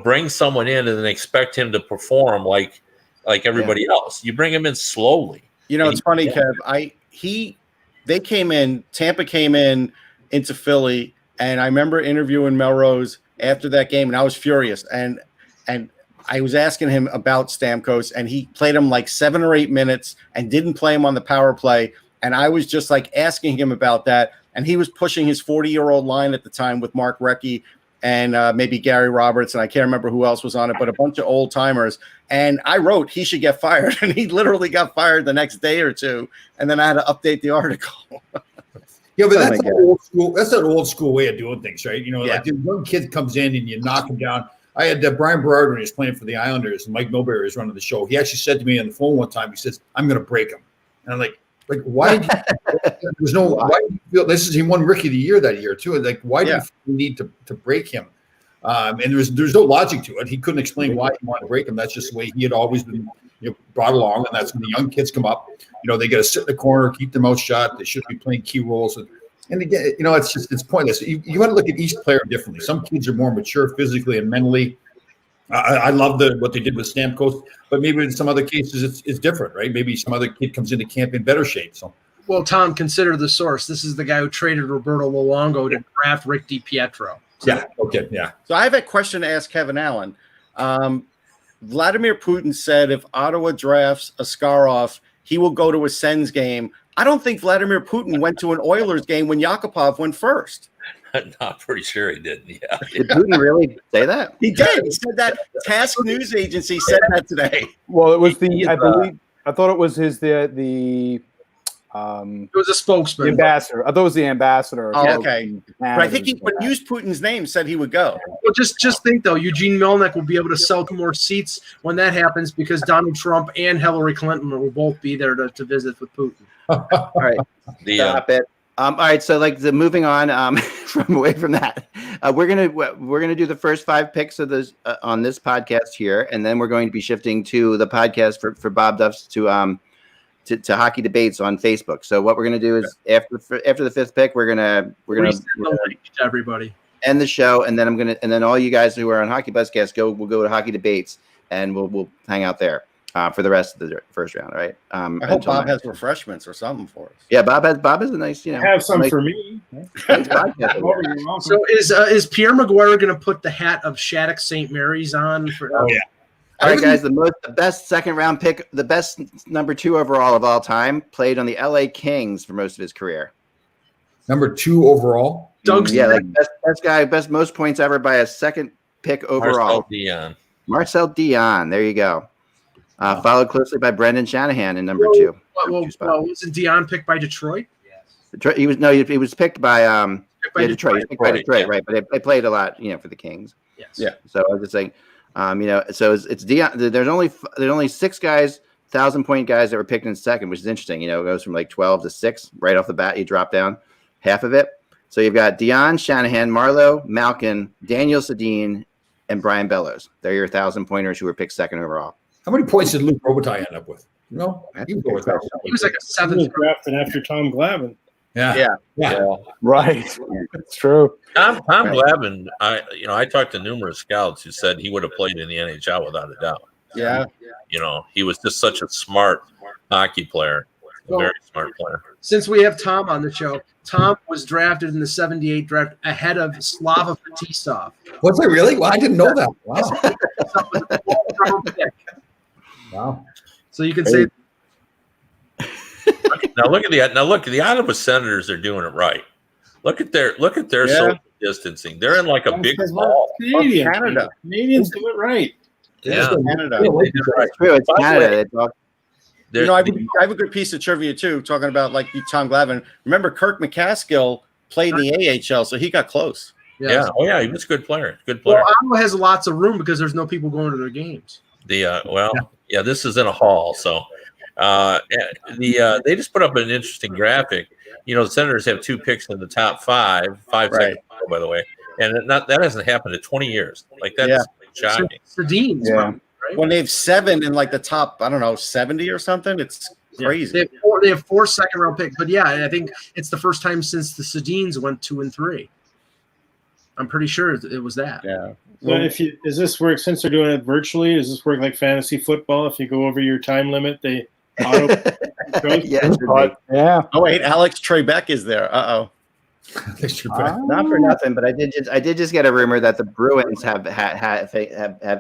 Speaker 2: bring someone in and then expect him to perform like everybody else. You bring him in slowly.
Speaker 8: It's funny, Kev. Tampa came into Philly, and I remember interviewing Melrose after that game, and I was furious. And I was asking him about Stamkos, and he played him like 7 or 8 minutes and didn't play him on the power play. And I was just like asking him about that. And he was pushing his 40-year-old line at the time with Mark Recchi and maybe Gary Roberts, and I can't remember who else was on it, but a bunch of old timers. And I wrote he should get fired, and he literally got fired the next day or 2. And then I had to update the article.
Speaker 3: Yeah, but that's old school. That's an old school way of doing things, right? Like the young kid comes in and you knock him down. I had Brian Berard when he was playing for the Islanders, and Mike Milbury was running the show. He actually said to me on the phone one time, he says, "I'm going to break him," and I'm like, why did you, why do you feel this is he won Rookie of the Year that year too? Like, why do you need to break him? And there's no logic to it. He couldn't explain why he wanted to break him. That's just the way he had always been brought along. And that's when the young kids come up. They got to sit in the corner, keep their mouth shut. They should be playing key roles. And again, it's pointless. You want to look at each player differently. Some kids are more mature physically and mentally. I love what they did with Stamkos, but maybe in some other cases it's different, right? Maybe some other kid comes into camp in better shape. So,
Speaker 5: well, Tom, consider the source. This is the guy who traded Roberto Luongo to draft Rick DiPietro.
Speaker 3: Yeah. Okay. Yeah.
Speaker 8: So I have a question to ask Kevin Allen. Vladimir Putin said if Ottawa drafts Askarov, he will go to a Sens game I don't think Vladimir Putin went to an Oilers game when Yakupov went first.
Speaker 2: I'm pretty sure he didn't. Yeah.
Speaker 4: Did Putin really say that?
Speaker 8: He did. He said that. Task News Agency said that today.
Speaker 9: Well, it was I thought it was the
Speaker 5: It was a spokesman.
Speaker 9: ambassador. I thought it was the ambassador.
Speaker 8: Oh, okay. But I think he used Putin's name, said he would go.
Speaker 5: Well, just think though, Eugene Melnyk will be able to sell more seats when that happens because Donald Trump and Hillary Clinton will both be there to visit with Putin.
Speaker 4: All right, stop it. All right, so moving on from away from that, we're gonna do the first 5 picks of this on this podcast here, and then we're going to be shifting to the podcast for Bob Duff's to Hockey Debates on Facebook. So what we're gonna do is after the 5th pick, we're gonna
Speaker 5: Resend the link to everybody,
Speaker 4: end the show, and then all you guys who are on Hockey Buzzcast we'll go to Hockey Debates, and we'll hang out there. For the rest of the first round, right?
Speaker 8: I hope Bob has refreshments or something for us.
Speaker 4: Yeah, Bob has a nice,
Speaker 1: have some for me.
Speaker 5: So is Pierre Maguire going to put the hat of Shattuck St. Mary's on?
Speaker 4: Oh yeah. All right, guys. The best second round pick, the best number 2 overall of all time, played on the LA Kings for most of his career.
Speaker 3: Number 2 overall.
Speaker 5: Doug's
Speaker 4: best guy, most points ever by a second pick overall. Marcel Dion. There you go. Followed closely by Brendan Shanahan in number 2.
Speaker 5: Wasn't Dion picked by Detroit?
Speaker 4: Yes. He was picked by Detroit. He was picked by Detroit, right? But they played a lot, for the Kings.
Speaker 5: Yes.
Speaker 4: Yeah. So I was just saying, so it's Dion. There's only 6 guys, 1,000-point guys that were picked in second, which is interesting. It goes from 12 to 6 right off the bat. You drop down half of it. So you've got Dion, Shanahan, Marleau, Malkin, Daniel Sedin, and Brian Bellows. They're your 1,000-pointers who were picked second overall.
Speaker 3: How many points did Luke Robitaille end up with? No,
Speaker 5: he was like a 7th
Speaker 1: drafted after Tom Glavine.
Speaker 3: Yeah.
Speaker 9: Right. It's true.
Speaker 2: Tom Glavine, I talked to numerous scouts who said he would have played in the NHL without a doubt.
Speaker 8: Yeah.
Speaker 2: He was just such a smart hockey player, a very smart player.
Speaker 5: Since we have Tom on the show, Tom was drafted in the 78 draft ahead of Slava Fetisov.
Speaker 3: Was it really? Well, I didn't know that. Wow.
Speaker 8: Wow.
Speaker 5: So you can say
Speaker 2: look, the Ottawa Senators are doing it right. Look at their social distancing. They're in a big ball.
Speaker 1: Canadians do it right.
Speaker 2: Yeah.
Speaker 8: Canada.
Speaker 4: It's true. It's Canada.
Speaker 8: I have a good piece of trivia too, talking about Tom Glavine. Remember, Kirk McCaskill played in the AHL, so he got close.
Speaker 2: Yeah. Oh yeah, he was a good player. Well,
Speaker 5: Ottawa has lots of room because there's no people going to their games.
Speaker 2: This is in a hall, so they just put up an interesting graphic. The Senators have 2 picks in the top 5 seconds ago, by the way, and that hasn't happened in 20 years. That's shocking.
Speaker 5: Sedin's right?
Speaker 8: When they have 7 in the top, 70 or something, it's crazy.
Speaker 5: They have 4 second-round picks, but I think it's the first time since the Sedins went 2 and 3. I'm pretty sure it was that.
Speaker 8: Yeah.
Speaker 1: So does this work since they're doing it virtually? Does this work like fantasy football? If you go over your time limit, they auto.
Speaker 9: Yeah.
Speaker 8: Oh wait, Alex Trebek is there.
Speaker 3: Not
Speaker 4: for nothing, but I did just get a rumor that the Bruins have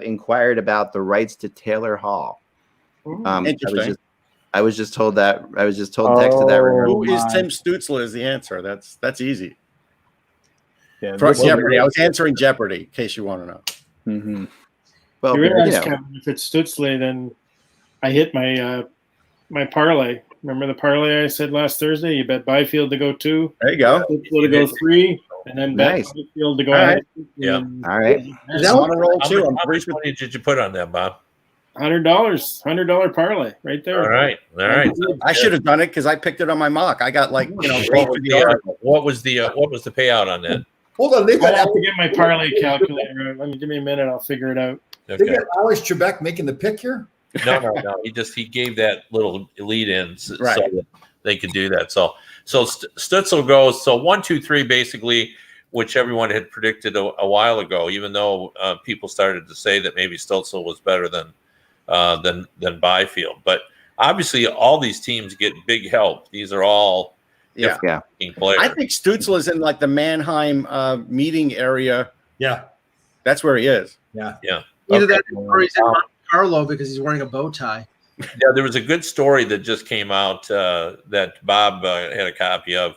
Speaker 4: inquired about the rights to Taylor Hall.
Speaker 8: Interesting.
Speaker 4: I was just told that. I was just told text to that rumor.
Speaker 8: Who is Tim Stützle is the answer. That's easy.
Speaker 9: Yeah,
Speaker 8: Jeopardy. I was answering Jeopardy, in case you want to know.
Speaker 9: Mm-hmm.
Speaker 4: Well,
Speaker 1: you realize, Kevin, if it's Stützle, then I hit my my parlay. Remember the parlay I said last Thursday? You bet Byfield to go 2.
Speaker 8: There you go.
Speaker 1: Stützle to go 3, and then bet Byfield to go ahead.
Speaker 2: Yeah.
Speaker 4: All right.
Speaker 8: Is that on a roll too?
Speaker 2: How much money did you put on that, Bob?
Speaker 1: $100 parlay right there.
Speaker 2: All right.
Speaker 8: I should have done it because I picked it on my mock. I got
Speaker 2: what was the payout on that?
Speaker 3: Hold on,
Speaker 1: I have to get my parlay calculator. Give me a minute. I'll figure it out.
Speaker 3: Okay. They got Alex Trebek making the pick here.
Speaker 2: No. He gave that little lead in so that they could do that. So Stützle goes 1, 2, 3 basically, which everyone had predicted a while ago. Even though people started to say that maybe Stützle was better than Byfield, but obviously all these teams get big help. These are all players.
Speaker 8: I think Stützle is in the Mannheim meeting area.
Speaker 3: Yeah,
Speaker 8: that's where he is.
Speaker 3: Yeah.
Speaker 5: Either that or he's in Monte Carlo because he's wearing a bow tie.
Speaker 2: Yeah, there was a good story that just came out that Bob had a copy of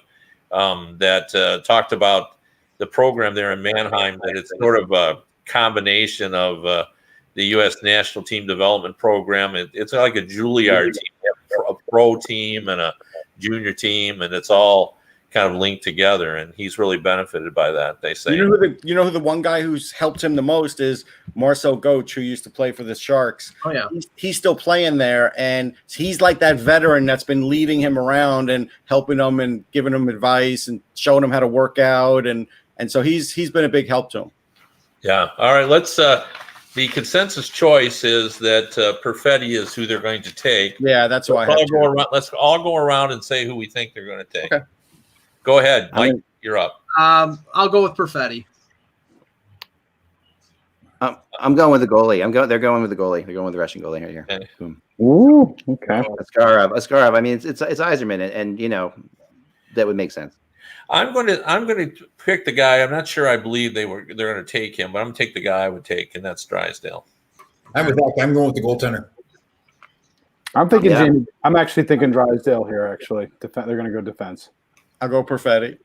Speaker 2: that talked about the program there in Mannheim, that it's sort of a combination of the U.S. National Team Development Program. It's like a Juilliard team, a pro team and a junior team, and it's all kind of linked together, and he's really benefited by that, they say.
Speaker 8: You know who the one guy who's helped him the most is Marcel Goetsch, who used to play for the Sharks.
Speaker 5: Oh, yeah.
Speaker 8: He's still playing there, and he's like that veteran that's been leading him around and helping him and giving him advice and showing him how to work out, and so he's been a big help to him.
Speaker 2: Yeah. All right, let's the consensus choice is that Perfetti is who they're going to take.
Speaker 8: Yeah, that's why
Speaker 2: let's all go around and say who we think they're going to take. Okay. Go ahead, Mike. You're up.
Speaker 5: I'll go with Perfetti.
Speaker 4: I'm going with the goalie. They're going with the goalie. They're going with the Russian goalie here.
Speaker 2: Okay.
Speaker 4: Boom.
Speaker 9: Ooh, okay.
Speaker 4: Askarov. I mean, it's Yzerman, and you know that would make sense.
Speaker 2: I'm going to pick the guy. I'm not sure. I believe they're going to take him, but I'm going to take the guy I would take, and that's Drysdale.
Speaker 3: I'm going with the goaltender.
Speaker 9: I'm thinking Jamie. I'm actually thinking Drysdale here. Actually, they're going to go defense.
Speaker 8: I'll go Perfetti.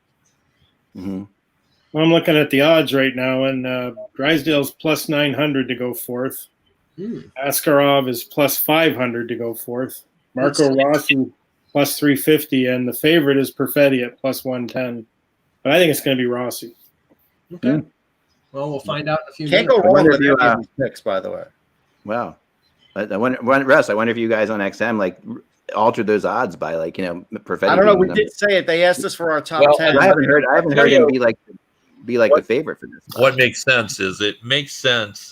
Speaker 4: Mm-hmm.
Speaker 1: Well, I'm looking at the odds right now, and Drysdale's plus 900 to go fourth. Askarov is plus 500 to go fourth. Marco Rossi plus 350, and the favorite is Perfetti at plus 110. But I think it's going to be Rossi.
Speaker 5: Okay. Well, we'll find out in a few
Speaker 8: minutes.
Speaker 5: minutes.
Speaker 8: Can't go wrong with any of these picks, by the way.
Speaker 4: Wow. I wonder, Russ, I wonder if you guys on XM like altered those odds by Perfetti.
Speaker 8: I don't know. We did say it. They asked us for our top 10.
Speaker 4: I haven't heard him be like the favorite for this.
Speaker 2: What makes sense is it makes sense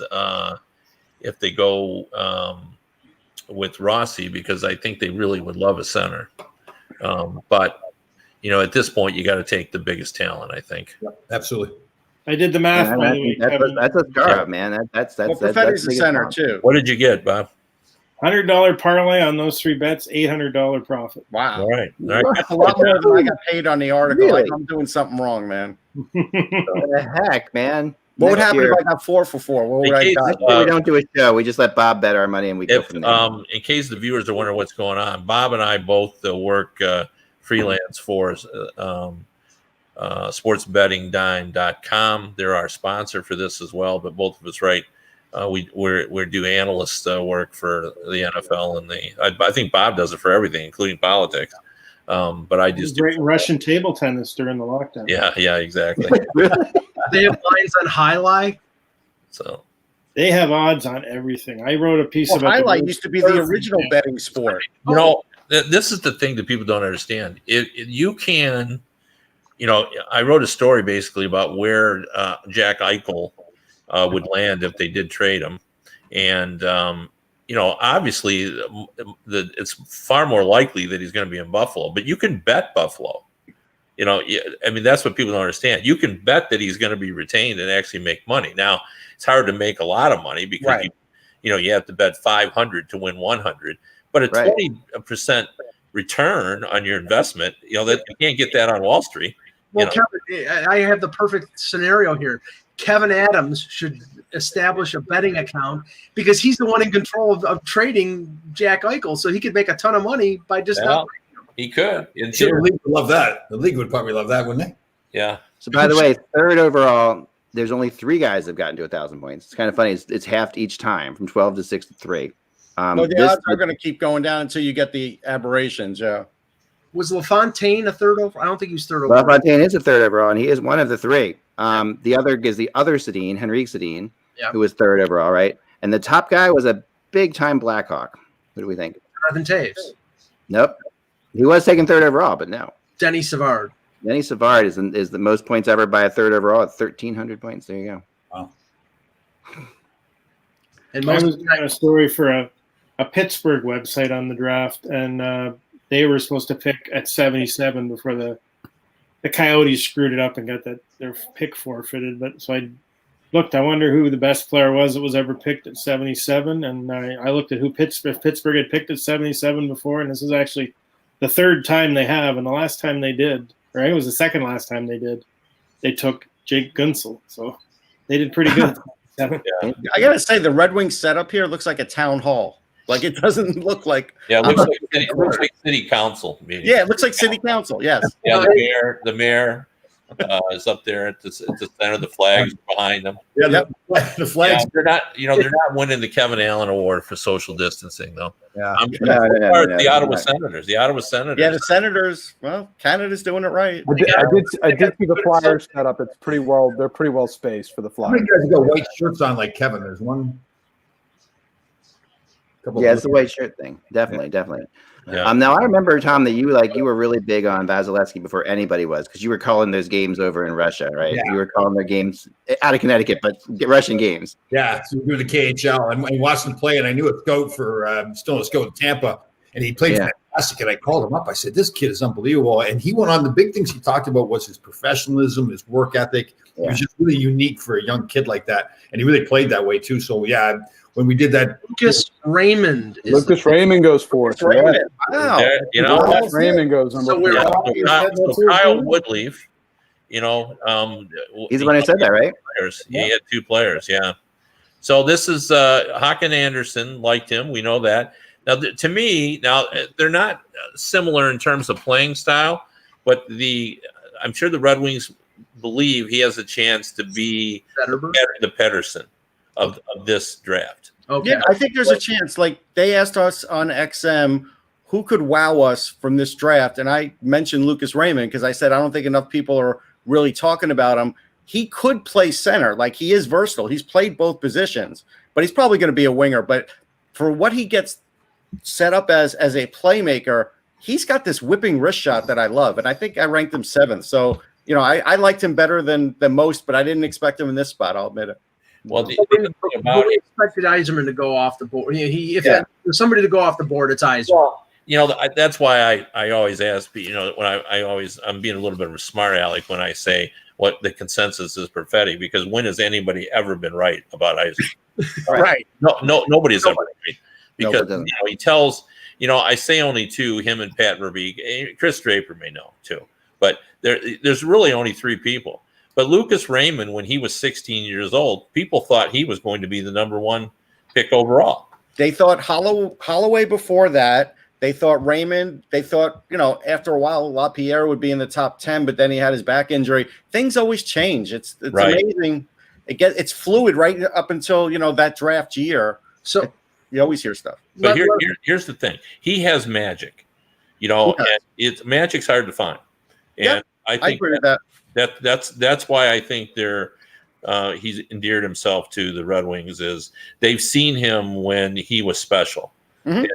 Speaker 2: if they go with Rossi, because I think they really would love a center. But at this point, you got to take the biggest talent, I think.
Speaker 3: Yep, absolutely.
Speaker 1: I did the math.
Speaker 4: That's a Askarov, man. That's
Speaker 8: Perfetti's the center too.
Speaker 2: What did you get, Bob?
Speaker 1: $100 parlay on those three bets, $800 profit.
Speaker 8: Wow.
Speaker 2: All right.
Speaker 8: That's a lot more than I got paid on the article. Really? I'm doing something wrong, man.
Speaker 4: What the heck, man?
Speaker 8: What would happen if I got 4 for 4? What would I got?
Speaker 4: We don't do a show. We just let Bob bet our money and we go from there.
Speaker 2: In case the viewers are wondering what's going on, Bob and I both work freelance for sportsbettingdime.com. They're our sponsor for this as well, but both of us write. We do analyst work for the NFL, and I think Bob does it for everything, including politics. But I just
Speaker 1: great Russian table tennis during the lockdown.
Speaker 2: Yeah, exactly.
Speaker 5: They have lines on highlight,
Speaker 2: so
Speaker 1: they have odds on everything. I wrote a piece about
Speaker 8: highlight used to be the original betting sport.
Speaker 2: This is the thing that people don't understand. You can, I wrote a story basically about where Jack Eichel would land if they did trade him, and obviously it's far more likely that he's going to be in Buffalo. But you can bet Buffalo. That's what people don't understand. You can bet that he's going to be retained and actually make money. Now, it's hard to make a lot of money because you have to bet 500 to win 100. But a 20% return on your investment, that you can't get that on Wall Street.
Speaker 5: Well, Kevin, I have the perfect scenario here. Kevin Adams should establish a betting account because he's the one in control of trading Jack Eichel, so he could make a ton of money by just not.
Speaker 2: He could.
Speaker 3: The league would love that. The league would probably love that, wouldn't they?
Speaker 2: Yeah.
Speaker 4: So, by the way, third overall, there's only 3 guys that have gotten to 1,000 points. It's kind of funny. It's halved each time from 12 to 6 to 3.
Speaker 8: The odds are going to keep going down until you get the aberrations. Yeah.
Speaker 5: Was LaFontaine a third overall? I don't think he was third overall.
Speaker 4: LaFontaine is a third overall, and he is one of the 3. The other is the other Sedin, Henrik Sedin, who was third overall, right? And the top guy was a big-time Blackhawk. What do we think?
Speaker 5: Jonathan Taves.
Speaker 4: Nope. He was taken third overall, but no.
Speaker 5: Denny Savard.
Speaker 4: Denny Savard is the most points ever by a third overall at 1,300 points. There you go.
Speaker 3: Wow.
Speaker 1: And I was doing a story for a Pittsburgh website on the draft, and they were supposed to pick at 77 before the Coyotes screwed it up and got their pick forfeited. But so I looked. I wonder who the best player was that was ever picked at 77, and I looked at if Pittsburgh had picked at 77 before, and this is actually the third time they have, and the last time they did, right? It was the second last time they did. They took Jake Gunsel, so they did pretty good.
Speaker 8: I gotta say, the Red Wings setup here looks like a town hall. Like it doesn't look like.
Speaker 2: Yeah, it looks like city council meeting.
Speaker 8: Yeah, it looks like city council. Yes.
Speaker 2: Yeah, the mayor is up there at the center. The flags behind them.
Speaker 3: Yeah, the flags.
Speaker 2: Yeah, they're not winning the Kevin Allen Award for social distancing, though.
Speaker 8: Yeah.
Speaker 2: The Ottawa Senators. The Ottawa Senators.
Speaker 8: Yeah, the Senators. Well, Canada's doing it right.
Speaker 9: I did see the Flyers set up. It's pretty well. They're pretty well spaced for the
Speaker 3: How many
Speaker 9: Flyers.
Speaker 3: guys got white shirts on like Kevin? There's one.
Speaker 4: Yeah, it's the white shirt thing. Definitely.
Speaker 2: Yeah.
Speaker 4: Now I remember, Tom, that you were really big on Vasilevsky before anybody was, because you were calling those games over in Russia, right?
Speaker 3: Yeah.
Speaker 4: You were calling their games out of Connecticut, but Russian games.
Speaker 3: Yeah, so we were the KHL and watched him play, and I knew a scout for still a scout in Tampa, and he played fantastic. And I called him up. I said, "This kid is unbelievable." And he went on. The big things he talked about was his professionalism, his work ethic. Yeah. It was just really unique for a young kid like that, and he really played that way too. So yeah. When we did that,
Speaker 5: Lucas Raymond
Speaker 9: goes fourth.
Speaker 8: Wow.
Speaker 9: Lucas Raymond goes number four.
Speaker 2: So Kyle Woodleaf,
Speaker 4: he's the one who said that, right?
Speaker 2: He had 2 players, yeah. So this is Håkan Andersson liked him. We know that. Now, to me, they're not similar in terms of playing style, but I'm sure the Red Wings believe he has a chance to be the Pettersson of this draft.
Speaker 8: Okay. Yeah, I think there's a chance. Like they asked us on XM who could wow us from this draft, and I mentioned Lucas Raymond because I said I don't think enough people are really talking about him. He could play center. Like he is versatile. He's played both positions, but he's probably going to be a winger. But for what he gets set up as a playmaker, he's got this whipping wrist shot that I love, and I think I ranked him 7th. So I liked him better than most, but I didn't expect him in this spot. I'll admit it.
Speaker 2: Well, the thing about it,
Speaker 5: expected Yzerman to go off the board. If there's somebody to go off the board, it's Yzerman.
Speaker 2: Well, that's why I always ask. When I'm being a little bit of a smart aleck when I say what the consensus is Perfetti, because when has anybody ever been right about Yzerman?
Speaker 8: Right?
Speaker 2: No, nobody's ever right because he tells. I say only 2, him and Pat Verbeek. Chris Draper may know too, but there's really only 3 people. But Lucas Raymond, when he was 16 years old, people thought he was going to be the number 1 pick overall.
Speaker 8: They thought Holloway before that. They thought Raymond. They thought, after a while, LaPierre would be in the top 10, but then he had his back injury. Things always change. It's right. Amazing. It's fluid right up until, that draft year. So you always hear stuff.
Speaker 2: But here's the thing. He has magic, and magic's hard to find. And I agree with that. That's why I think he's endeared himself to the Red Wings is they've seen him when he was special, and,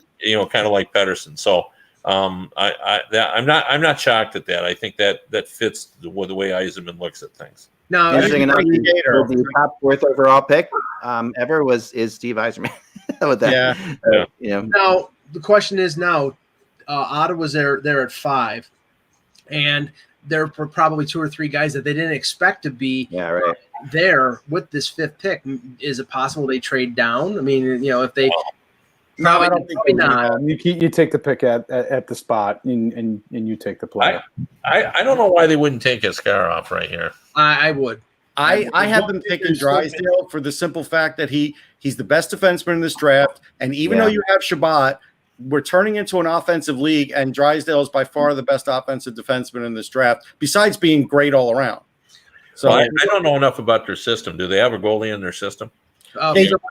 Speaker 2: kind of like Pettersson. So I'm not shocked at that. I think that fits the way Yzerman looks at things.
Speaker 4: No, the top 4th overall pick ever is Steve Yzerman. How about that?
Speaker 5: Yeah. Now the question is Ottawa's there at 5, and there were probably 2 or 3 guys that they didn't expect to be there with this 5th pick. Is it possible they trade down? I mean, if they
Speaker 9: I don't think not. You take the pick at the spot and you take the player.
Speaker 2: I don't know why they wouldn't take Askarov right here.
Speaker 5: I would.
Speaker 8: I have them picking Drysdale for the simple fact that he's the best defenseman in this draft, and even though you have Shabbat, we're turning into an offensive league, and Drysdale is by far the best offensive defenseman in this draft, besides being great all around. So
Speaker 2: I don't know enough about their system. Do they have a goalie in their system?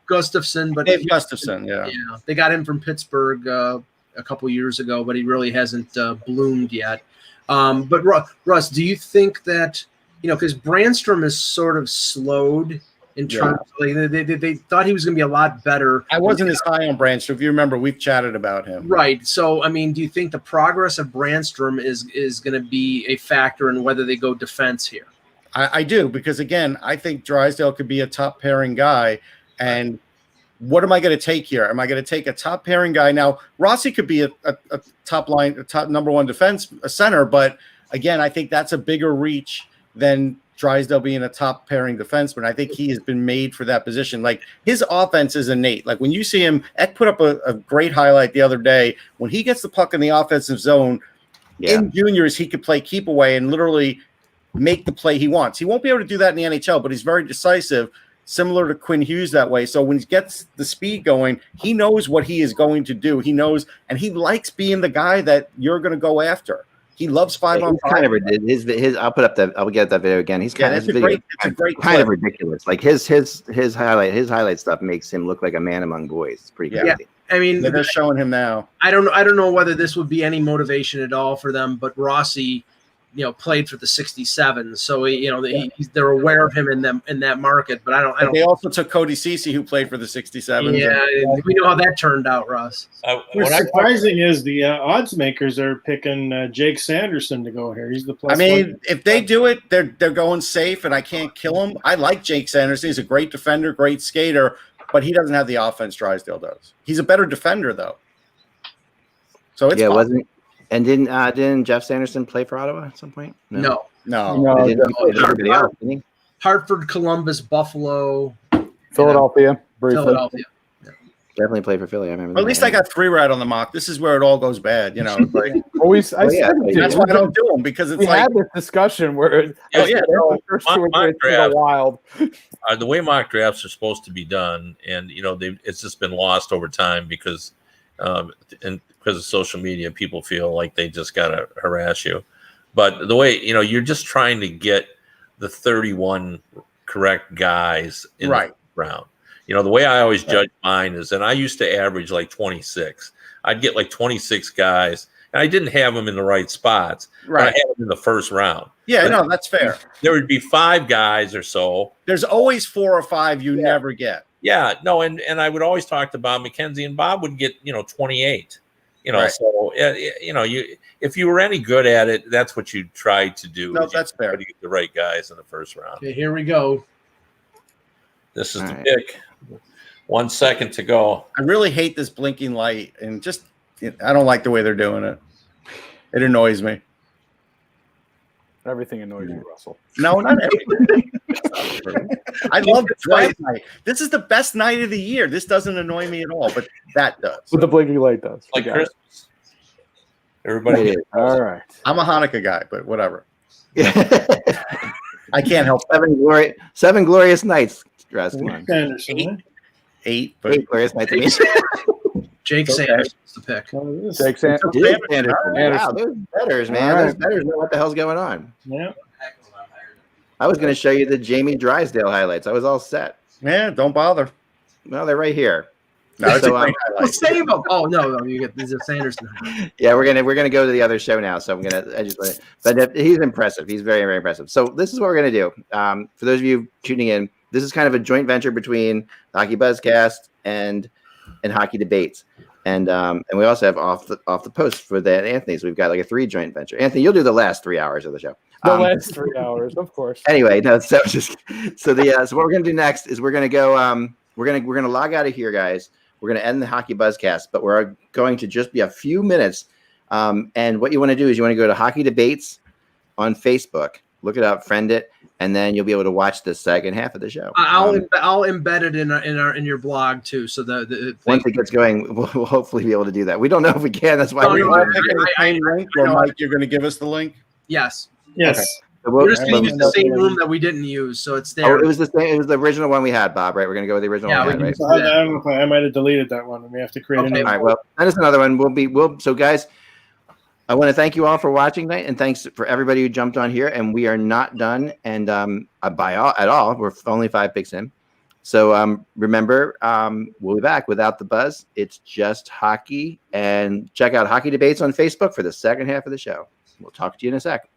Speaker 5: Gustafson, but
Speaker 8: Dave Gustafson, yeah,
Speaker 5: they got him from Pittsburgh a couple years ago, but he really hasn't bloomed yet. But Russ, do you think that because Brandstrom is sort of slowed? In terms, they thought he was going to be a lot better.
Speaker 8: I wasn't as high on Brandstrom. If you remember, we've chatted about him.
Speaker 5: Right. So, I mean, do you think the progress of Brandstrom is going to be a factor in whether they go defense here?
Speaker 8: I do, because, again, I think Drysdale could be a top pairing guy. And what am I going to take here? Am I going to take a top pairing guy? Now, Rossi could be a top number 1 defense, a center. But, again, I think that's a bigger reach than Drysdale being a top pairing defenseman. I think he has been made for that position. Like his offense is innate. Like when you see him, Eck put up a great highlight the other day. When he gets the puck in the offensive zone in juniors, he could play keep away and literally make the play he wants. He won't be able to do that in the NHL, but he's very decisive. similar to Quinn Hughes that way. So when he gets the speed going, he knows what he is going to do. He knows, and he likes being the guy that you're going to go after. He loves 5-on-5.
Speaker 4: Kind of ridiculous. His I'll get that video again. He's kind of
Speaker 8: great
Speaker 4: ridiculous. Like his highlight stuff makes him look like a man among boys. It's pretty crazy.
Speaker 5: Yeah. I mean,
Speaker 8: they're showing him now.
Speaker 5: I don't know whether this would be any motivation at all for them, but Rossi, played for the 67, so they're aware of him in that market. But I don't. They
Speaker 8: also took Cody Ceci, who played for the 67.
Speaker 5: Yeah, we know how that turned out, Russ.
Speaker 1: What's surprising is the odds makers are picking Jake Sanderson to go here. He's the plus.
Speaker 8: If they do it, they're going safe, and I can't kill him. I like Jake Sanderson. He's a great defender, great skater, but he doesn't have the offense Drysdale does. He's a better defender, though. So it's
Speaker 4: wasn't. And didn't Jeff Sanderson play for Ottawa at some point?
Speaker 5: No. Hartford, Columbus, Buffalo,
Speaker 9: Philadelphia.
Speaker 5: Philadelphia.
Speaker 4: Definitely played for Philly. I remember.
Speaker 8: Or at least I got 3 right on the mock. This is where it all goes bad, Like,
Speaker 9: that's why
Speaker 8: I don't do them, because it's
Speaker 9: had this discussion where wild.
Speaker 2: The way mock drafts are supposed to be done, and it's just been lost over time because because of social media, people feel like they just got to harass you. But the way, you're just trying to get the 31 correct guys in the round. The way I always judge mine is, and I used to average like 26. I'd get like 26 guys, and I didn't have them in the right spots. Right. I had them in the first round.
Speaker 8: Yeah, no, that's fair.
Speaker 2: There would be 5 guys or so.
Speaker 8: There's always 4 or 5 you never get.
Speaker 2: Yeah, no, and I would always talk to Bob McKenzie, and Bob would get 28. So if you were any good at it, that's what you tried to do.
Speaker 8: No, that's fair.
Speaker 2: To get the right guys in the first round.
Speaker 5: Okay, here we go.
Speaker 2: This is the pick. 1 second to go.
Speaker 8: I really hate this blinking light, and I don't like the way they're doing it. It annoys me.
Speaker 9: Everything annoys you, Russell.
Speaker 8: No, not everything. I love the draft night. This is the best night of the year. This doesn't annoy me at all, but that does.
Speaker 9: But the blinking light does.
Speaker 2: Like Christmas. Everybody.
Speaker 9: All right.
Speaker 8: I'm a Hanukkah guy, but whatever. I can't help
Speaker 4: 7 glorious nights. Come on.
Speaker 8: 8
Speaker 4: but glorious nights.
Speaker 5: Jake Sanderson's the pick.
Speaker 4: Jake Sanderson. Wow, those betters, man. Right. Those betters know what the hell's going on.
Speaker 1: Yeah.
Speaker 4: I was going to show you the Jamie Drysdale highlights. I was all set.
Speaker 8: Yeah, don't bother.
Speaker 4: No, they're right here.
Speaker 8: No,
Speaker 5: save them. Oh no, you get these are Sanderson.
Speaker 4: Yeah, we're gonna go to the other show now. So but he's impressive. He's very, very impressive. So this is what we're gonna do. For those of you tuning in, this is kind of a joint venture between Hockey Buzzcast and Hockey Debates. And we also have off the post for the Anthony's. We've got like a 3 joint venture. Anthony, you'll do the last 3 hours of the show.
Speaker 9: The last 3 hours, of course.
Speaker 4: Anyway, no. So what we're gonna do next is we're gonna go. We're gonna log out of here, guys. We're gonna end the Hockey Buzzcast, but we're going to just be a few minutes. And what you want to do is you want to go to Hockey Debates on Facebook, look it up, friend it, and then you'll be able to watch the second half of the show.
Speaker 5: I'll embed it in your blog too, so the
Speaker 4: once it gets going, we'll hopefully be able to do that. We don't know if we can. That's why
Speaker 8: we're link. Or Mike, you're going to give us the link.
Speaker 5: Yes.
Speaker 1: Yes.
Speaker 4: Okay. So
Speaker 5: we're just going to use the same room that we didn't use, so it's there.
Speaker 4: Oh, it was the same. It was the original one we had, Bob. Right? We're going to go with the original one. Right?
Speaker 1: I don't know if I might have deleted that one, and we have to create a new.
Speaker 4: All right. Well, send us another one. So, guys, I want to thank you all for watching tonight, and thanks for everybody who jumped on here. And we are not done, and at all. We're only 5 picks in. So remember, we'll be back without the buzz. It's just hockey, and check out Hockey Debates on Facebook for the second half of the show. We'll talk to you in a sec.